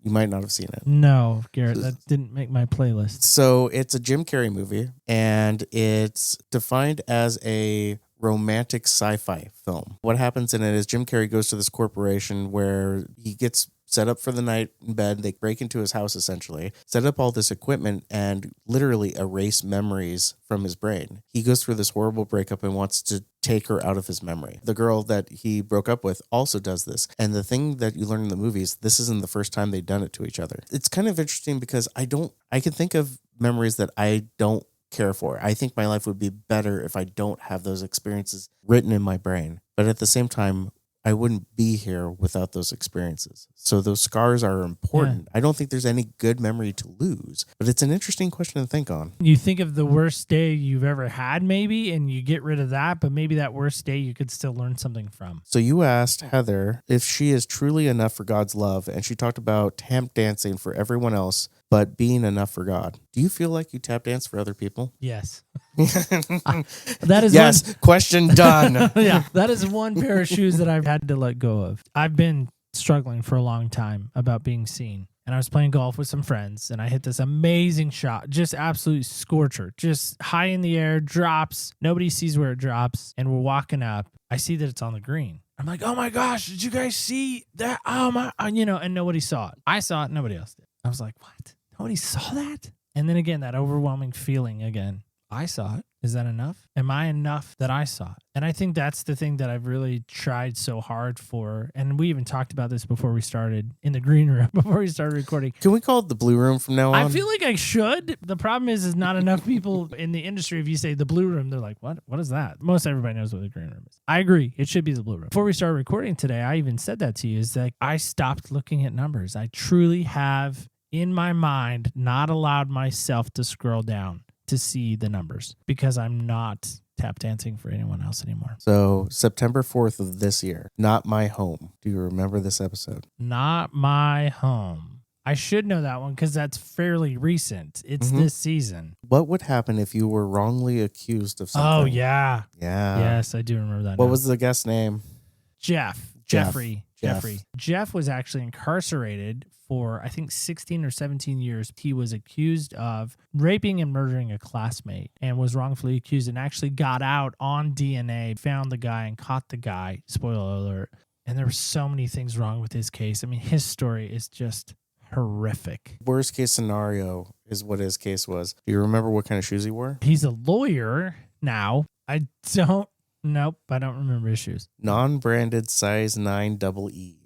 You might not have seen it. No, Garrett, that didn't make my playlist. So it's a Jim Carrey movie, and it's defined as a romantic sci-fi film. What happens in it is Jim Carrey goes to this corporation where he gets set up for the night in bed. They break into his house, essentially, set up all this equipment and literally erase memories from his brain. He goes through this horrible breakup and wants to take her out of his memory. The girl that he broke up with also does this. And the thing that you learn in the movies, this isn't the first time they've done it to each other. It's kind of interesting because I can think of memories that I don't care for. I think my life would be better if I don't have those experiences written in my brain. But at the same time, I wouldn't be here without those experiences. So those scars are important. Yeah. I don't think there's any good memory to lose, but it's an interesting question to think on. You think of the worst day you've ever had, maybe, and you get rid of that, but maybe that worst day you could still learn something from. So you asked Heather if she is truly enough for God's love, and she talked about tap dancing for everyone else, but being enough for God. Do you feel like you tap dance for other people? Yes. That is yes. Question done. Yeah, that is one pair of shoes that I've had to let go of. I've been struggling for a long time about being seen. And I was playing golf with some friends, and I hit this amazing shot, just absolute scorcher, just high in the air, drops. Nobody sees where it drops, and we're walking up. I see that it's on the green. I'm like, oh my gosh, did you guys see that? Oh my, and nobody saw it. I saw it, nobody else did. I was like, what? Nobody saw that? And then again, that overwhelming feeling again. I saw it. Is that enough? Am I enough that I saw it? And I think that's the thing that I've really tried so hard for. And we even talked about this before we started in the green room, before we started recording. Can we call it the blue room from now on? I feel like I should. The problem is not enough people in the industry. If you say the blue room, they're like, what? What is that? Most everybody knows what the green room is. I agree. It should be the blue room. Before we started recording today, I even said that to you, is that I stopped looking at numbers. I truly have, in my mind, not allowed myself to scroll down to see the numbers because I'm not tap dancing for anyone else anymore. So September 4th of this year, Not My Home. Do you remember this episode? Not My Home. I should know that one because that's fairly recent. It's this season. What would happen if you were wrongly accused of something? Oh, yeah. Yeah. Yes, I do remember that. What was the guest's name? Jeffrey. Jeffrey. Jeff was actually incarcerated for, I think, 16 or 17 years. He was accused of raping and murdering a classmate and was wrongfully accused and actually got out on DNA, found the guy and caught the guy. Spoiler alert. And there were so many things wrong with his case. I mean, his story is just horrific. Worst case scenario is what his case was. Do you remember what kind of shoes he wore? He's a lawyer now. Nope, I don't remember his shoes. Non-branded size 9 double E.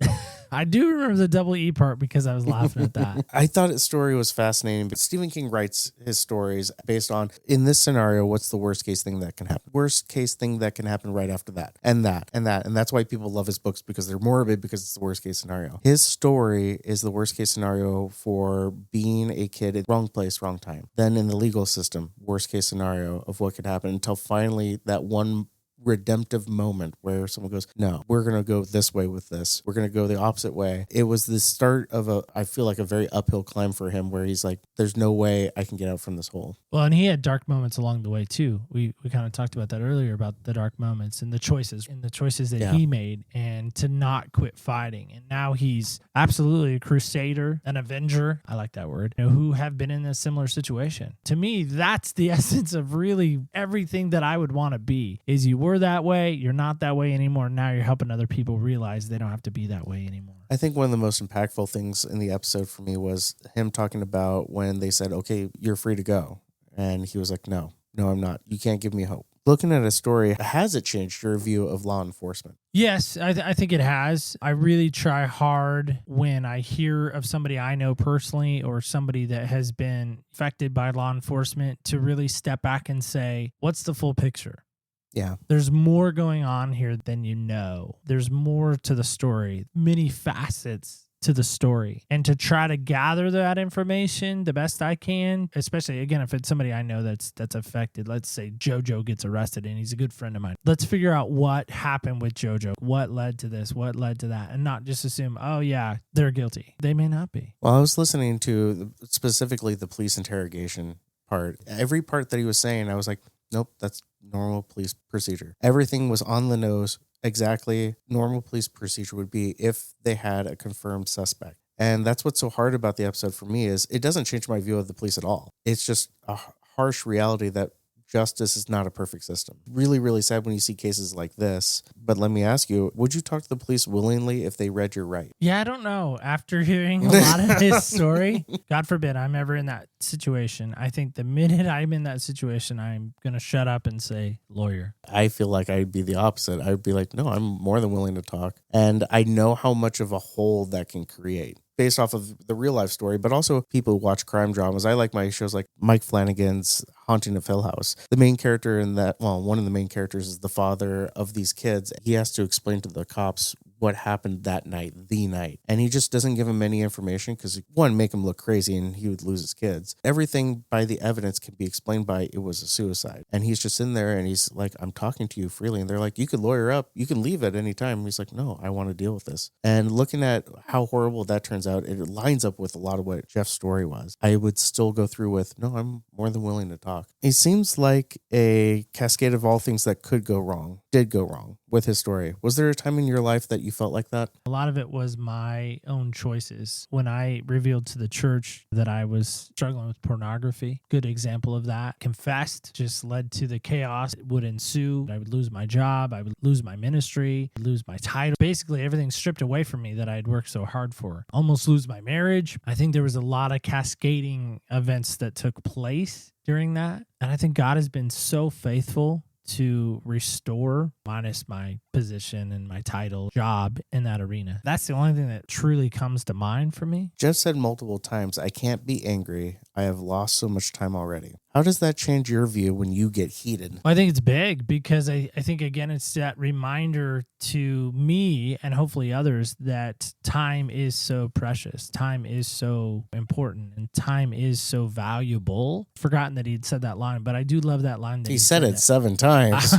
I do remember the double E part because I was laughing at that. I thought his story was fascinating, but Stephen King writes his stories based on, in this scenario, what's the worst case thing that can happen? Worst case thing that can happen right after that, and that, and that. And that's why people love his books, because they're morbid, because it's the worst case scenario. His story is the worst case scenario for being a kid at wrong place, wrong time. Then in the legal system, worst case scenario of what could happen, until finally that one redemptive moment where someone goes, no, we're going to go this way with this. We're going to go the opposite way. It was the start of I feel like a very uphill climb for him, where he's like, there's no way I can get out from this hole. Well, and he had dark moments along the way too. We kind of talked about that earlier, about the dark moments and the choices that he made, and to not quit fighting. And now he's absolutely a crusader, an avenger. I like that word, who have been in a similar situation. To me, that's the essence of really everything that I would want to be. Is you were that way, you're not that way anymore. Now you're helping other people realize they don't have to be that way anymore. I think one of the most impactful things in the episode for me was him talking about when they said, okay, you're free to go. And he was like, no, I'm not. You can't give me hope. Looking at a story, has it changed your view of law enforcement? Yes, I think it has. I really try hard when I hear of somebody I know personally or somebody that has been affected by law enforcement to really step back and say, what's the full picture? Yeah. There's more going on here than you know. There's more to the story, many facets to the story. And to try to gather that information the best I can, especially, again, if it's somebody I know that's affected. Let's say JoJo gets arrested and he's a good friend of mine. Let's figure out what happened with JoJo. What led to this? What led to that? And not just assume, oh, yeah, they're guilty. They may not be. Well, I was listening to specifically the police interrogation part. Every part that he was saying, I was like, nope, that's normal police procedure. Everything was on the nose. Exactly normal police procedure would be if they had a confirmed suspect. And that's what's so hard about the episode for me, is it doesn't change my view of the police at all. It's just a harsh reality that justice is not a perfect system. Really, really sad when you see cases like this. But let me ask you, would you talk to the police willingly if they read your right? Yeah, I don't know. After hearing a lot of his story, God forbid I'm ever in that situation. I think the minute I'm in that situation, I'm going to shut up and say, lawyer. I feel like I'd be the opposite. I'd be like, no, I'm more than willing to talk. And I know how much of a hole that can create, based off of the real life story, but also people who watch crime dramas. I like my shows like Mike Flanagan's Haunting of Hill House. The main character in that, well, one of the main characters is the father of these kids. He has to explain to the cops what happened that night, the night. And he just doesn't give him any information because, one, make him look crazy and he would lose his kids. Everything by the evidence can be explained by it was a suicide. And he's just in there and he's like, I'm talking to you freely. And they're like, you could lawyer up. You can leave at any time. And he's like, no, I want to deal with this. And looking at how horrible that turns out, it lines up with a lot of what Jeff's story was. I would still go through with, no, I'm more than willing to talk. He seems like a cascade of all things that could go wrong, did go wrong with his story. Was there a time in your life that you felt like that? A lot of it was my own choices. When I revealed to the church that I was struggling with pornography, good example of that, confessed, just led to the chaos that would ensue. I would lose my job. I would lose my ministry, lose my title. Basically, everything stripped away from me that I had worked so hard for. Almost lose my marriage. I think there was a lot of cascading events that took place during that. And I think God has been so faithful to restore, minus my position and my title, job in that arena. That's the only thing that truly comes to mind for me. Jeff said multiple times, I can't be angry. I have lost so much time already. How does that change your view when you get heated? I think it's big because I think, again, it's that reminder to me and hopefully others that time is so precious. Time is so important and time is so valuable. Forgotten that he'd said that line, but I do love that line. That he said it 7 times.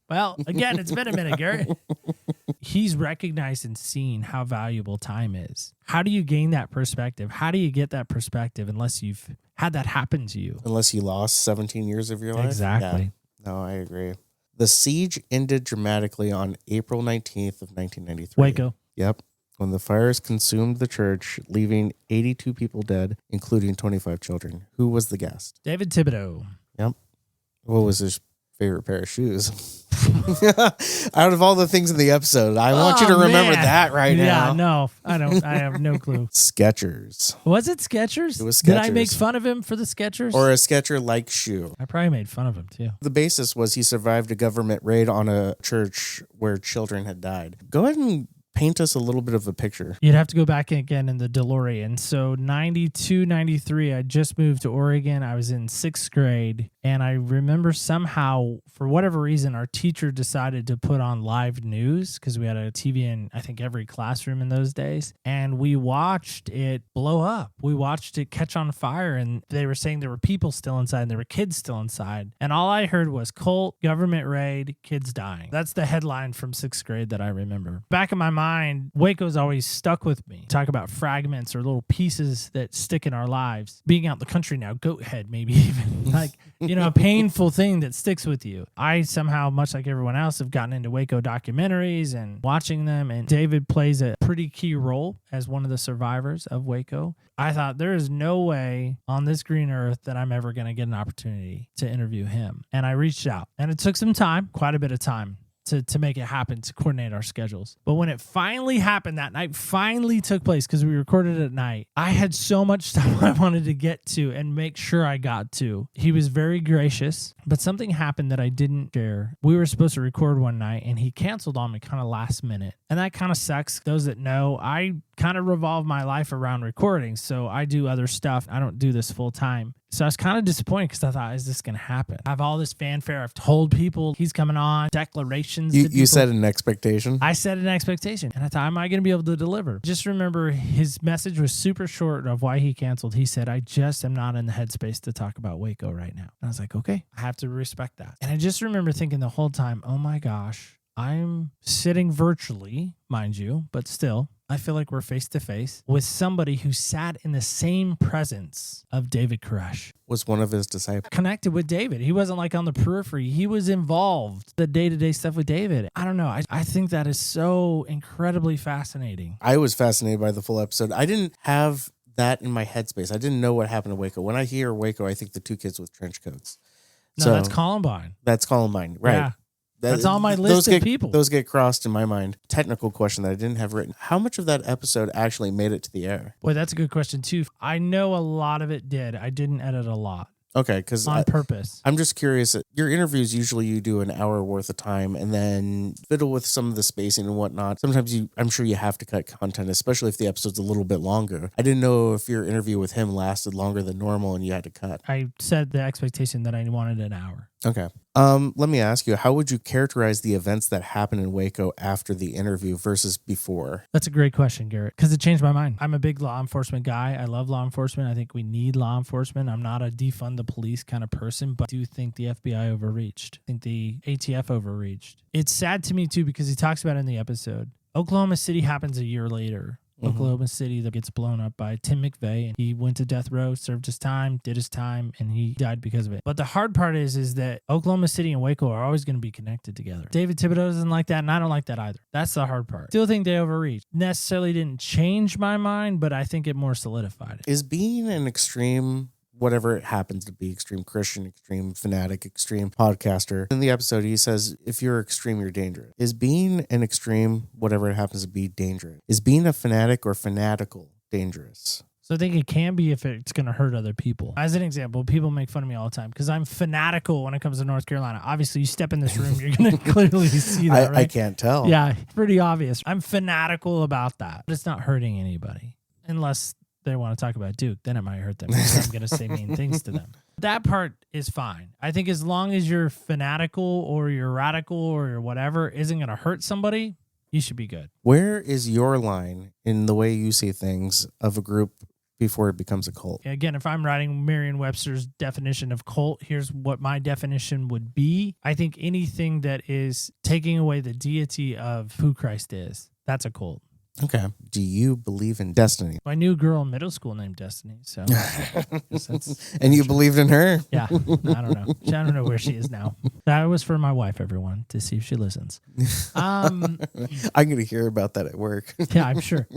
Well, again, it's been a minute, Garrett. He's recognized and seen how valuable time is. How do you gain that perspective? How do you get that perspective unless you've had that happen to you? Unless you lost 17 years of your life? Exactly. Yeah. No, I agree. The siege ended dramatically on April 19th of 1993. Waco. Yep. when the fires consumed the church, leaving 82 people dead, including 25 children. Who was the guest? David Thibodeau. Yep. What was his favorite pair of shoes? Out of all the things in the episode, I want you to remember that right now. Yeah, no, I don't. I have no clue. Skechers. Was it Skechers? It was Did I Skechers. make fun of him for the Skechers? Or a Sketcher-like shoe. I probably made fun of him too. The basis was he survived a government raid on a church where children had died. Go ahead and paint us a little bit of a picture. You'd have to go back again in the DeLorean. So 92, 93, I just moved to Oregon. I was in 6th grade. And I remember somehow, for whatever reason, our teacher decided to put on live news because we had a TV in, I think, every classroom in those days. And we watched it blow up. We watched it catch on fire. And they were saying there were people still inside and there were kids still inside. And all I heard was cult, government raid, kids dying. That's the headline from 6th grade that I remember. Back in my mind, Waco's always stuck with me. Talk about fragments or little pieces that stick in our lives. Being out in the country now, goat head maybe even. Like, you know, a painful thing that sticks with you. I somehow, much like everyone else, have gotten into Waco documentaries and watching them. And David plays a pretty key role as one of the survivors of Waco. I thought there is no way on this green earth that I'm ever going to get an opportunity to interview him. And I reached out, and it took some time, quite a bit of time, to make it happen, to coordinate our schedules. But when it finally happened, that night finally took place, because we recorded at night, I had so much stuff I wanted to get to and make sure I got to. He was very gracious, but something happened that I didn't share. We were supposed to record one night, and he canceled on me kind of last minute. And that kind of sucks. Those that know, I kind of revolve my life around recording, so I do other stuff. I don't do this full time. So I was kind of disappointed because I thought, is this going to happen? I have all this fanfare. I've told people he's coming on, declarations. You set an expectation? I set an expectation, and I thought, am I going to be able to deliver? Just remember, his message was super short of why he canceled. He said, I just am not in the headspace to talk about Waco right now. And I was like, okay, I have to respect that. And I just remember thinking the whole time, oh my gosh, I'm sitting virtually, mind you, but still, I feel like we're face to face with somebody who sat in the same presence of David Koresh. Was one of his disciples. Connected with David. He wasn't like on the periphery. He was involved. The day-to-day stuff with David. I don't know. I think that is so incredibly fascinating. I was fascinated by the full episode. I didn't have that in my headspace. I didn't know what happened to Waco. When I hear Waco, I think the two kids with trench coats. No, that's Columbine. That's Columbine, right. Yeah. That's on my list of people. Those get crossed in my mind. Technical question that I didn't have written. How much of that episode actually made it to the air? Boy, that's a good question, too. I know a lot of it did. I didn't edit a lot. Okay, because on purpose. I'm just curious. Your interviews, usually you do an hour worth of time and then fiddle with some of the spacing and whatnot. Sometimes I'm sure you have to cut content, especially if the episode's a little bit longer. I didn't know if your interview with him lasted longer than normal and you had to cut. I set the expectation that I wanted an hour. Okay. Let me ask you, how would you characterize the events that happened in Waco after the interview versus before? That's a great question, Garrett, because it changed my mind. I'm a big law enforcement guy. I love law enforcement. I think we need law enforcement. I'm not a defund the police kind of person, but I do think the FBI overreached. I think the ATF overreached. It's sad to me, too, because he talks about it in the episode. Oklahoma City happens a year later. Oklahoma City that gets blown up by Tim McVeigh, and he went to death row, served his time, did his time, and he died because of it. But the hard part is that Oklahoma City and Waco are always going to be connected together. David Thibodeau doesn't like that, and I don't like that either. That's the hard part. Still think they overreached. Necessarily didn't change my mind, but I think it more solidified it. Is being an extreme, whatever it happens to be, extreme Christian, extreme fanatic, extreme podcaster. In the episode, he says, if you're extreme, you're dangerous. Is being an extreme, whatever it happens to be, dangerous? Is being a fanatic or fanatical dangerous? So I think it can be if it's going to hurt other people. As an example, people make fun of me all the time because I'm fanatical when it comes to North Carolina. Obviously, you step in this room, you're going to clearly see that, right? I can't tell. Yeah, pretty obvious. I'm fanatical about that. But it's not hurting anybody unless they want to talk about Duke, then it might hurt them because I'm going to say mean things to them. That part is fine. I think as long as you're fanatical or you're radical or you're whatever isn't going to hurt somebody, you should be good. Where is your line in the way you see things of a group before it becomes a cult? Again, if I'm writing Merriam-Webster's definition of cult, here's what my definition would be. I think anything that is taking away the deity of who Christ is, that's a cult. Okay. Do you believe in destiny? I knew a girl in middle school named Destiny, so And you believed in her? yeah. I don't know. I don't know where she is now. That was for my wife, everyone, to see if she listens. I'm going to hear about that at work. Yeah, I'm sure.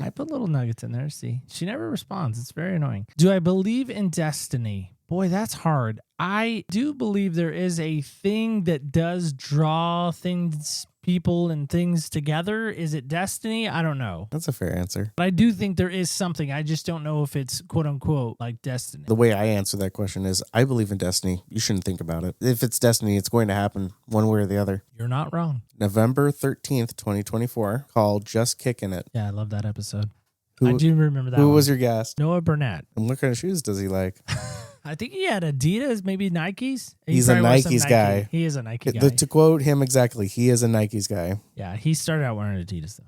I put little nuggets in there. See, she never responds. It's very annoying. Do I believe in destiny? Boy, that's hard. I do believe there is a thing that does draw things, people, and things together. Is it destiny? I don't know. That's a fair answer. But I do think there is something. I just don't know if it's quote unquote like destiny. The way I answer that question is I believe in destiny. You shouldn't think about it. If it's destiny, it's going to happen one way or the other. You're not wrong. November 13th, 2024, called Just Kicking It. Yeah, I love that episode. I do remember that. Who one. was your guest? Noah Burnett. And what kind of shoes does he like? I think he had Adidas, maybe Nikes. He's a probably wore some Nikes guy. He is a Nike guy. To quote him exactly, he is a Nikes guy. Yeah, he started out wearing Adidas though.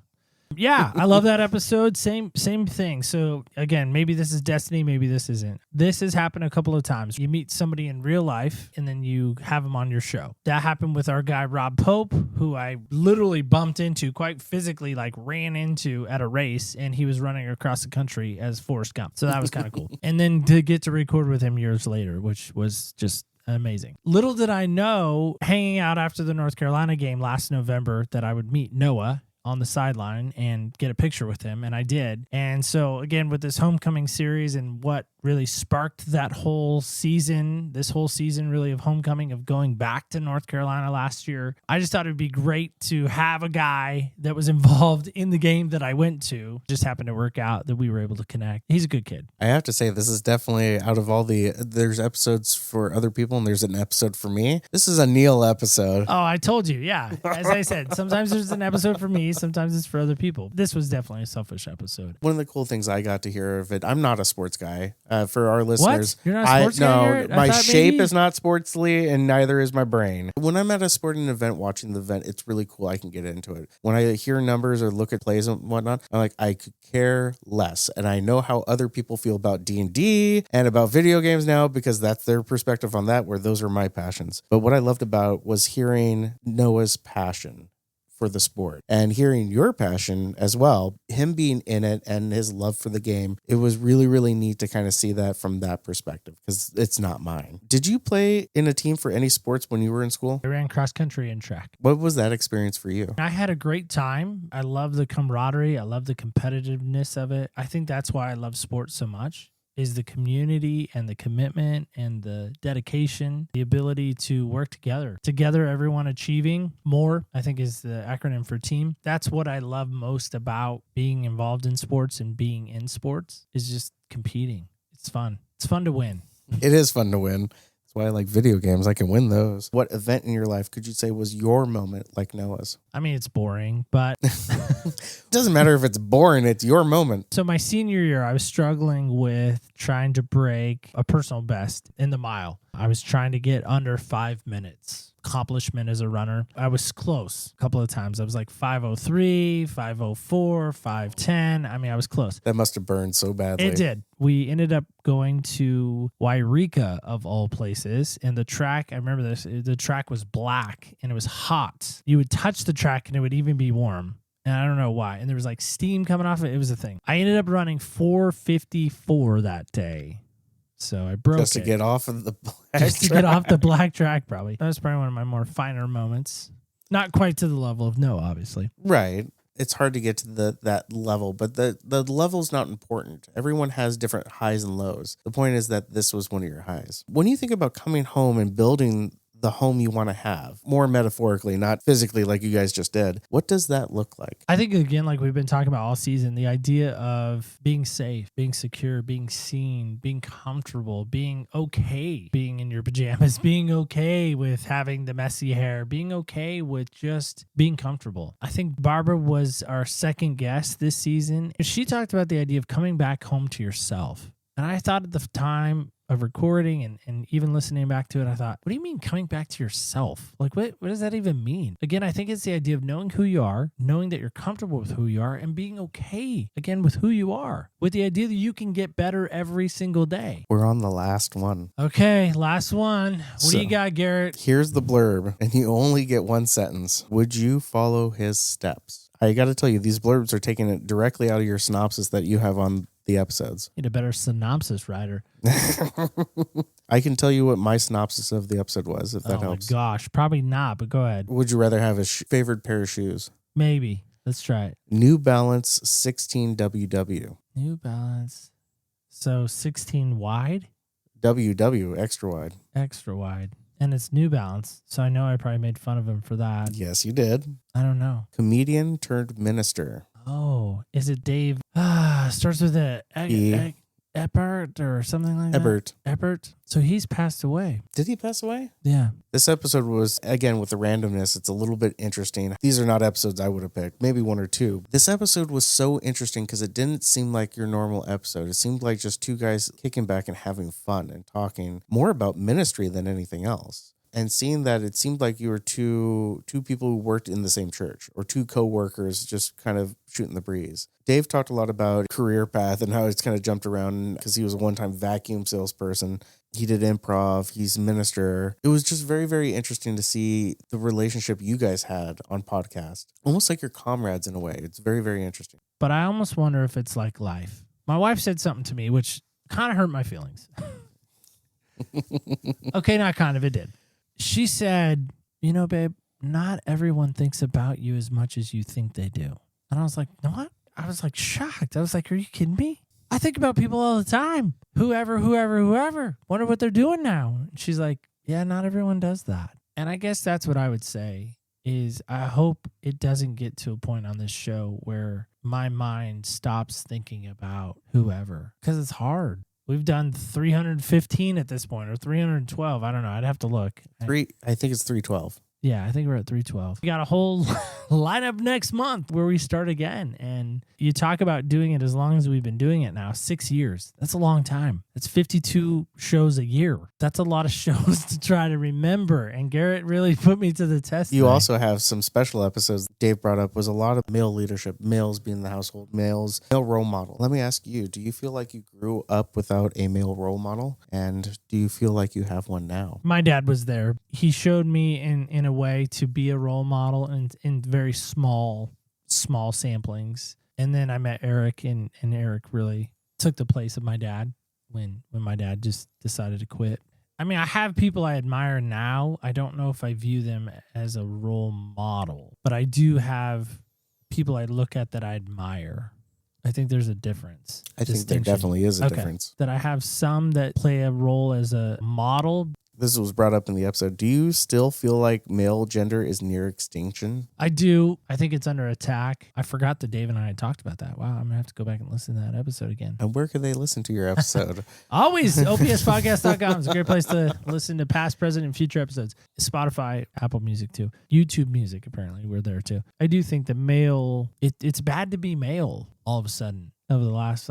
Yeah, I love that episode. Same thing. So again, maybe this is destiny, maybe this isn't. This has happened a couple of times. You meet somebody in real life and then you have them on your show. That happened with our guy Rob Pope, who I literally bumped into quite physically, like ran into at a race, and he was running across the country as Forrest Gump. So that was kind of cool. And then to get to record with him years later, which was just amazing. Little did I know, hanging out after the North Carolina game last November, that I would meet Noah on the sideline and get a picture with him, and I did. And so again, with this homecoming series and what really sparked that whole season, this whole season really of homecoming, of going back to North Carolina last year, I just thought it'd be great to have a guy that was involved in the game that I went to. Just happened to work out that we were able to connect. He's a good kid. I have to say, this is definitely, out of all there's episodes for other people and there's an episode for me. This is a Neil episode. Oh, I told you. Yeah. As I said, sometimes there's an episode for me, sometimes it's for other people. This was definitely a selfish episode. One of the cool things I got to hear of it, I'm not a sports guy. For our listeners, what? You're not a sports guy? Garrett? My shape is not sportsly, and neither is my brain. When I'm at a sporting event watching the event, it's really cool. I can get into it. When I hear numbers or look at plays and whatnot, I'm like, I could care less. And I know how other people feel about D&D and about video games now, because that's their perspective on that, where those are my passions. But what I loved about was hearing Noah's passion for the sport and hearing your passion as well, him being in it and his love for the game. It was really, really neat to kind of see that from that perspective, because it's not mine. Did you play in a team for any sports when you were in school? I ran cross country and track. What was that experience for you? I had a great time. I love the camaraderie. I love the competitiveness of it. I think that's why I love sports so much, is the community and the commitment and the dedication, the ability to work together. Together, everyone achieving more, I think, is the acronym for team. That's what I love most about being involved in sports and being in sports, is just competing. It's fun. It's fun to win. It is fun to win. That's why I like video games. I can win those. What event in your life could you say was your moment like Noah's? I mean, it's boring, but it doesn't matter if it's boring. It's your moment. So my senior year, I was struggling with trying to break a personal best in the mile. I was trying to get under 5 minutes. Accomplishment as a runner. I was close a couple of times. I was like 5:03, 5:04, 5:10. I mean, I was close. That must have burned so badly. It did. We ended up going to Wairika, of all places, and the track, I remember this, the track was black and it was hot. You would touch the track and it would even be warm. And I don't know why. And there was like steam coming off it. It was a thing. I ended up running 4:54 that day. So I broke just to get off of the black just to track. get off the black track, probably. That was probably one of my more finer moments. Not quite to the level of Noah, obviously. Right. It's hard to get to that level, but the level's not important. Everyone has different highs and lows. The point is that this was one of your highs. When you think about coming home and building the home you want to have, more metaphorically, not physically like you guys just did, what does that look like? I think, again, like we've been talking about all season, the idea of being safe, being secure, being seen, being comfortable, being okay, being in your pajamas, being okay with having the messy hair, being okay with just being comfortable. I think Barbara was our second guest this season. She talked about the idea of coming back home to yourself. And I thought at the time of recording and even listening back to it, I thought, what do you mean coming back to yourself? Like, what does that even mean? Again, I think it's the idea of knowing who you are, knowing that you're comfortable with who you are, and being okay, again, with who you are, with the idea that you can get better every single day. We're on the last one. Okay, last one. What do you got, Garrett? Here's the blurb, and you only get one sentence. Would you follow his steps? I got to tell you, these blurbs are taking it directly out of your synopsis that you have on the episodes. Need a better synopsis writer. I can tell you what my synopsis of the episode was, if that helps. Oh my gosh, probably not, but go ahead. Would you rather have a favorite pair of shoes? Maybe. Let's try it. New Balance 16WW. New Balance. So 16 wide? WW, extra wide. Extra wide. And it's New Balance, so I know I probably made fun of him for that. Yes, you did. I don't know. Comedian turned minister. Oh, is it Dave? Starts with a Eppert or something like Ebert. that. Eppert. So he's passed away. Did he pass away? Yeah. This episode was, again, with the randomness, it's a little bit interesting. These are not episodes I would have picked, maybe one or two. This episode was so interesting because it didn't seem like your normal episode. It seemed like just two guys kicking back and having fun and talking more about ministry than anything else. And seeing that it seemed like you were two people who worked in the same church or two co-workers just kind of shooting the breeze. Dave talked a lot about career path and how it's kind of jumped around because he was a one-time vacuum salesperson. He did improv. He's a minister. It was just very, very interesting to see the relationship you guys had on podcast. Almost like your comrades in a way. It's very, very interesting. But I almost wonder if it's like life. My wife said something to me which kind of hurt my feelings. Okay, not kind of, it did. She said, you know, babe, not everyone thinks about you as much as you think they do. And I was like, what? I was like shocked. I was like, are you kidding me? I think about people all the time. Whoever. Wonder what they're doing now. And she's like, yeah, not everyone does that. And I guess that's what I would say is I hope it doesn't get to a point on this show where my mind stops thinking about whoever because it's hard. We've done 315 at this point, or 312. I don't know. I'd have to look. I think it's 312. Yeah, I think we're at 312. We got a whole lineup next month where we start again. And you talk about doing it as long as we've been doing it now, 6 years. That's a long time. That's 52 shows a year. That's a lot of shows to try to remember. And Garrett really put me to the test. You also have some special episodes Dave brought up was a lot of male leadership, males being the household, male role model. Let me ask you, do you feel like you grew up without a male role model? And do you feel like you have one now? My dad was there. He showed me in a way to be a role model in very small samplings. And then I met Eric, and Eric really took the place of my dad when my dad just decided to quit. I mean, I have people I admire now. I don't know if I view them as a role model, but I do have people I look at that I admire. I think there's a difference. I think there definitely is a difference. That I have some that play a role as a model. This was brought up in the episode. Do you still feel like male gender is near extinction? I do. I think it's under attack. I forgot that Dave and I had talked about that. Wow, I'm going to have to go back and listen to that episode again. And where can they listen to your episode? Always, opspodcast.com. It's a great place to listen to past, present, and future episodes. Spotify, Apple Music too. YouTube Music, apparently. We're there too. I do think the male, it's bad to be male all of a sudden over the last,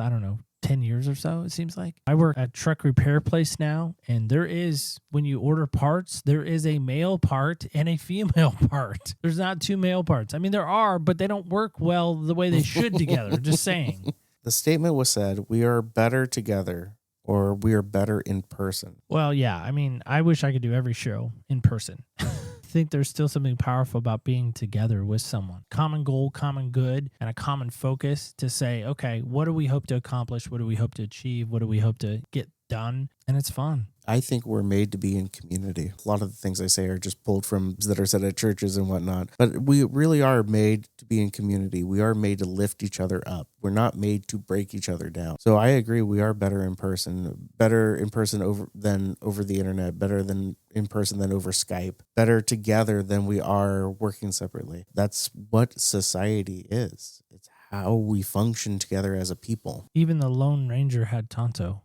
10 years or so, it seems like. I work at a truck repair place now, and there is, when you order parts, there is a male part and a female part. There's not two male parts. I mean, there are, but they don't work well the way they should together. Just saying. The statement was said, we are better together, or we are better in person. Well, yeah. I mean, I wish I could do every show in person. I think there's still something powerful about being together with someone. Common goal, common good, and a common focus to say, okay, what do we hope to accomplish? What do we hope to achieve? What do we hope to get done? And it's fun. I think we're made to be in community. A lot of the things I say are just pulled from that are said at churches and whatnot. But we really are made to be in community. We are made to lift each other up. We're not made to break each other down. So I agree. We are better in person than over the internet, better than in person than over Skype, better together than we are working separately. That's what society is. It's how we function together as a people. Even the Lone Ranger had Tonto.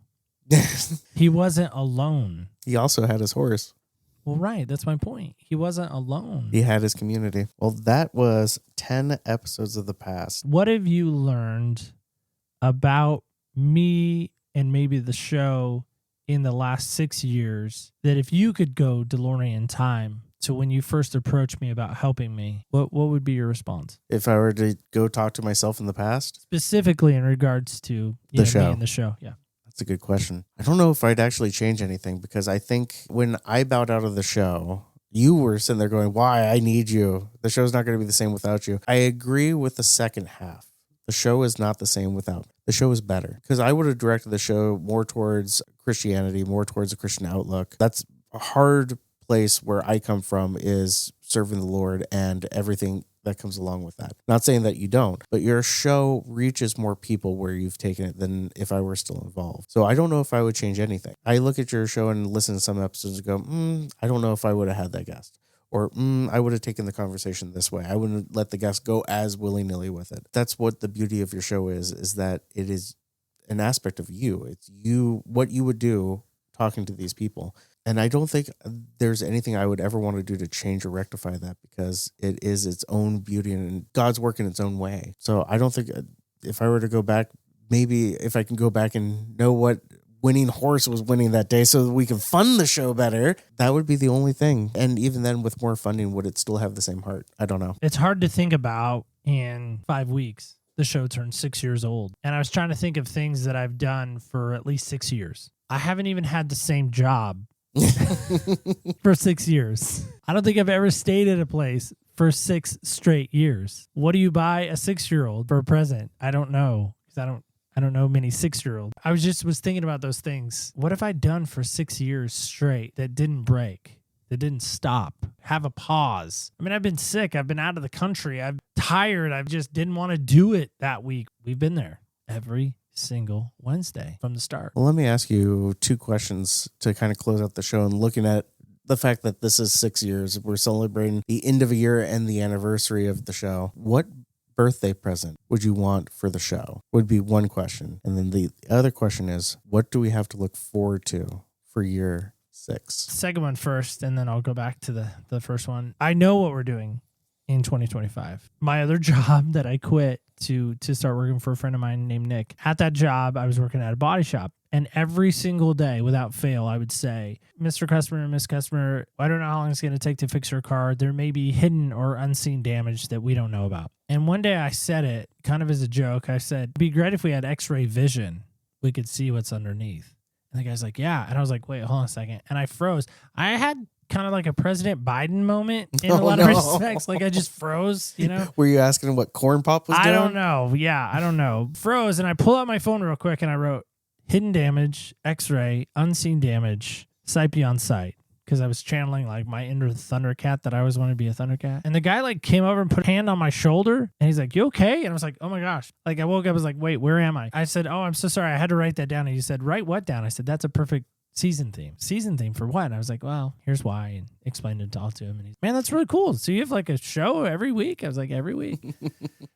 He wasn't alone. He also had his horse. Well, right. That's my point. He wasn't alone. He had his community. Well, that was 10 episodes of the past. What have you learned about me and maybe the show in the last 6 years that if you could go DeLorean in time to when you first approached me about helping me, what would be your response? If I were to go talk to myself in the past? Specifically in regards to the show. Me and the show, yeah. That's a good question. I don't know if I'd actually change anything because I think when I bowed out of the show You were sitting there going, why? I need you. The show's not going to be the same without you. I agree with the second half. The show is not the same without me. The show is better because I would have directed the show more towards Christianity, more towards a Christian outlook. That's a hard place where I come from, is serving the Lord and everything that comes along with that. Not saying that you don't, but your show reaches more people where you've taken it than if I were still involved. So I don't know if I would change anything. I look at your show and listen to some episodes and go, I don't know if I would have had that guest. Or I would have taken the conversation this way. I wouldn't let the guest go as willy-nilly with it. That's what the beauty of your show is that it is an aspect of you. It's you, what you would do talking to these people. And I don't think there's anything I would ever want to do to change or rectify that, because it is its own beauty and God's work in its own way. So I don't think if I were to go back, maybe if I can go back and know what winning horse was winning that day so that we can fund the show better, that would be the only thing. And even then, with more funding, would it still have the same heart? I don't know. It's hard to think about in 5 weeks. The show turned 6 years old. And I was trying to think of things that I've done for at least 6 years. I haven't even had the same job for 6 years. I don't think I've ever stayed at a place for 6 straight years. What do you buy a 6-year-old for a present? I don't know, because I don't know many 6-year-olds. I was thinking about those things. What have I done for 6 years straight that didn't break, that didn't stop, have a pause? I mean, I've been sick. I've been out of the country. I'm tired. I just didn't want to do it that week. We've been there every single Wednesday from the start. Well, let me ask you 2 questions to kind of close out the show, and looking at the fact that this is 6 years. We're celebrating the end of a year and the anniversary of the show. What birthday present would you want for the show? Would be one question. And then the other question is, what do we have to look forward to for year 6? Second one first, and then I'll go back to the first one. I know what we're doing in 2025. My other job that I quit to start working for a friend of mine named Nick. At that job, I was working at a body shop. And every single day, without fail, I would say, Mr. Customer, Miss Customer, I don't know how long it's going to take to fix your car. There may be hidden or unseen damage that we don't know about. And one day I said it kind of as a joke. I said, it'd be great if we had x-ray vision. We could see what's underneath. And the guy's like, yeah. And I was like, wait, hold on a second. And I froze. I had kind of like a President Biden moment in a lot of respects. Like I just froze, you know? Were you asking him what Corn Pop was doing? I don't know. Yeah, I don't know. Froze. And I pull out my phone real quick and I wrote, hidden damage, x-ray, unseen damage, sight beyond sight. Because I was channeling like my inner Thundercat that I always wanted to be a Thundercat. And the guy like came over and put a hand on my shoulder and he's like, you okay? And I was like, oh my gosh. Like I woke up, I was like, wait, where am I? I said, oh, I'm so sorry. I had to write that down. And he said, write what down? I said, that's a perfect season theme. Season theme for what? And I was like, well, here's why. And explained it all to him. And he's, man, that's really cool. So you have like a show every week? I was like, every week?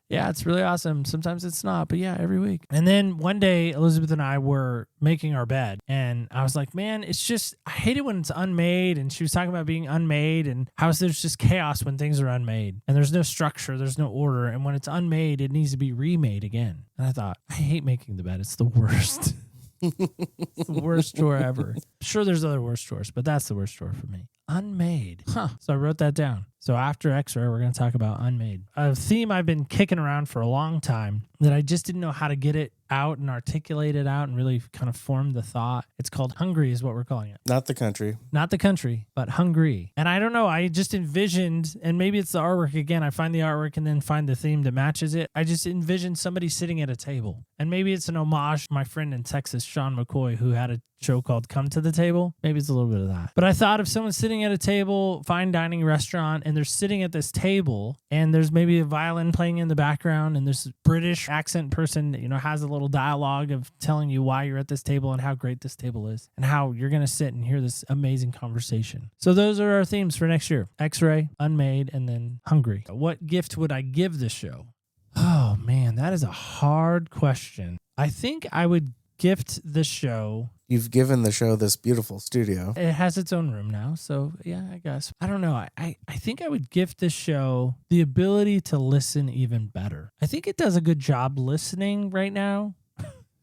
Yeah, it's really awesome. Sometimes it's not, but yeah, every week. And then one day, Elizabeth and I were making our bed. And I was like, man, it's just, I hate it when it's unmade. And she was talking about being unmade and how there's just chaos when things are unmade. And there's no structure, there's no order. And when it's unmade, it needs to be remade again. And I thought, I hate making the bed. It's the worst. It's the worst chore ever. Sure, there's other worse chores, but that's the worst chore for me. Unmade. So I wrote that down. So after X-ray, we're going to talk about unmade. A theme I've been kicking around for a long time that I just didn't know how to get it out and articulate it out and really kind of form the thought. It's called hungry is what we're calling it. Not the country. Not the country, but hungry. And I don't know. I just envisioned, and maybe it's the artwork again. I find the artwork and then find the theme that matches it. I just envisioned somebody sitting at a table. And maybe it's an homage to my friend in Texas, Sean McCoy, who had a show called Come to the Table. Maybe it's a little bit of that. But I thought if someone's sitting at a table, fine dining restaurant, and they're sitting at this table, and there's maybe a violin playing in the background, and this British accent person, you know, has a little dialogue of telling you why you're at this table and how great this table is, and how you're going to sit and hear this amazing conversation. So those are our themes for next year. X-ray, unmade, and then hungry. What gift would I give this show? Oh, man, that is a hard question. I think I would gift the show. You've given the show this beautiful studio. It has its own room now, so yeah, I guess. I don't know. I think I would gift this show the ability to listen even better. I think it does a good job listening right now.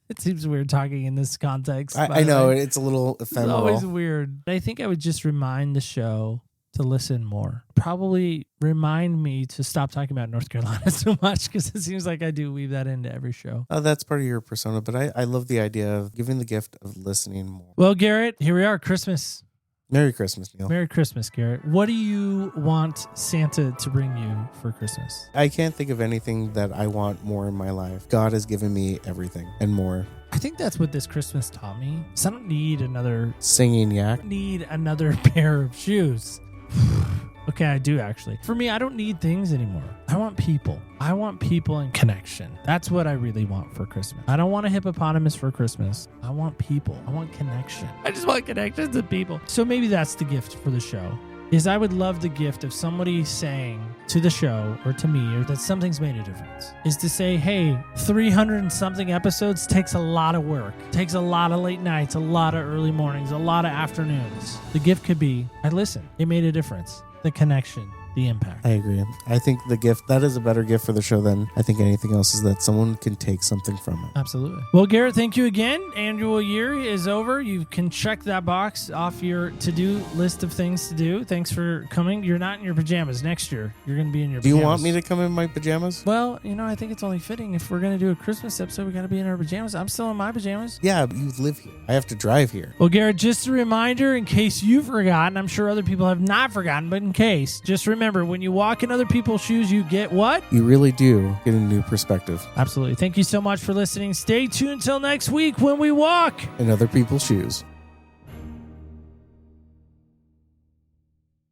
It seems weird talking in this context. I know, it's a little ephemeral. It's always weird. I think I would just remind the show to listen more. Probably remind me to stop talking about North Carolina so much, because it seems like I do weave that into every show. Oh, that's part of your persona, but I love the idea of giving the gift of listening more. Well, Garrett, here we are, Christmas. Merry Christmas, Neil. Merry Christmas, Garrett. What do you want Santa to bring you for Christmas? I can't think of anything that I want more in my life. God has given me everything and more. I think that's what this Christmas taught me. So I don't need another Singing yak. pair of shoes. Okay, I do actually. For me, I don't need things anymore. I want people. I want people and connection. That's what I really want for Christmas. I don't want a hippopotamus for Christmas. I want people. I want connection. I just want connections with people. So maybe that's the gift for the show. Is I would love the gift of somebody saying to the show or to me or that something's made a difference. Is to say, hey, 300 and something episodes takes a lot of work. Takes a lot of late nights, a lot of early mornings, a lot of afternoons. The gift could be, I listened. It made a difference. The connection, the impact. I agree. I think the gift, that is a better gift for the show than I think anything else, is that someone can take something from it. Absolutely. Well, Garrett, thank you again. Annual year is over. You can check that box off your to-do list of things to do. Thanks for coming. You're not in your pajamas next year. You're going to be in your Do pajamas. you want me to come in my pajamas? Well, I think it's only fitting. If we're going to do a Christmas episode, we got to be in our pajamas. I'm still in my pajamas. Yeah, but you live here. I have to drive here. Well, Garrett, just a reminder in case you've forgotten, I'm sure other people have not forgotten, but in case, just remember, when you walk in other people's shoes, you get what? You really do get a new perspective. Absolutely. Thank you so much for listening. Stay tuned until next week when we walk In other people's shoes.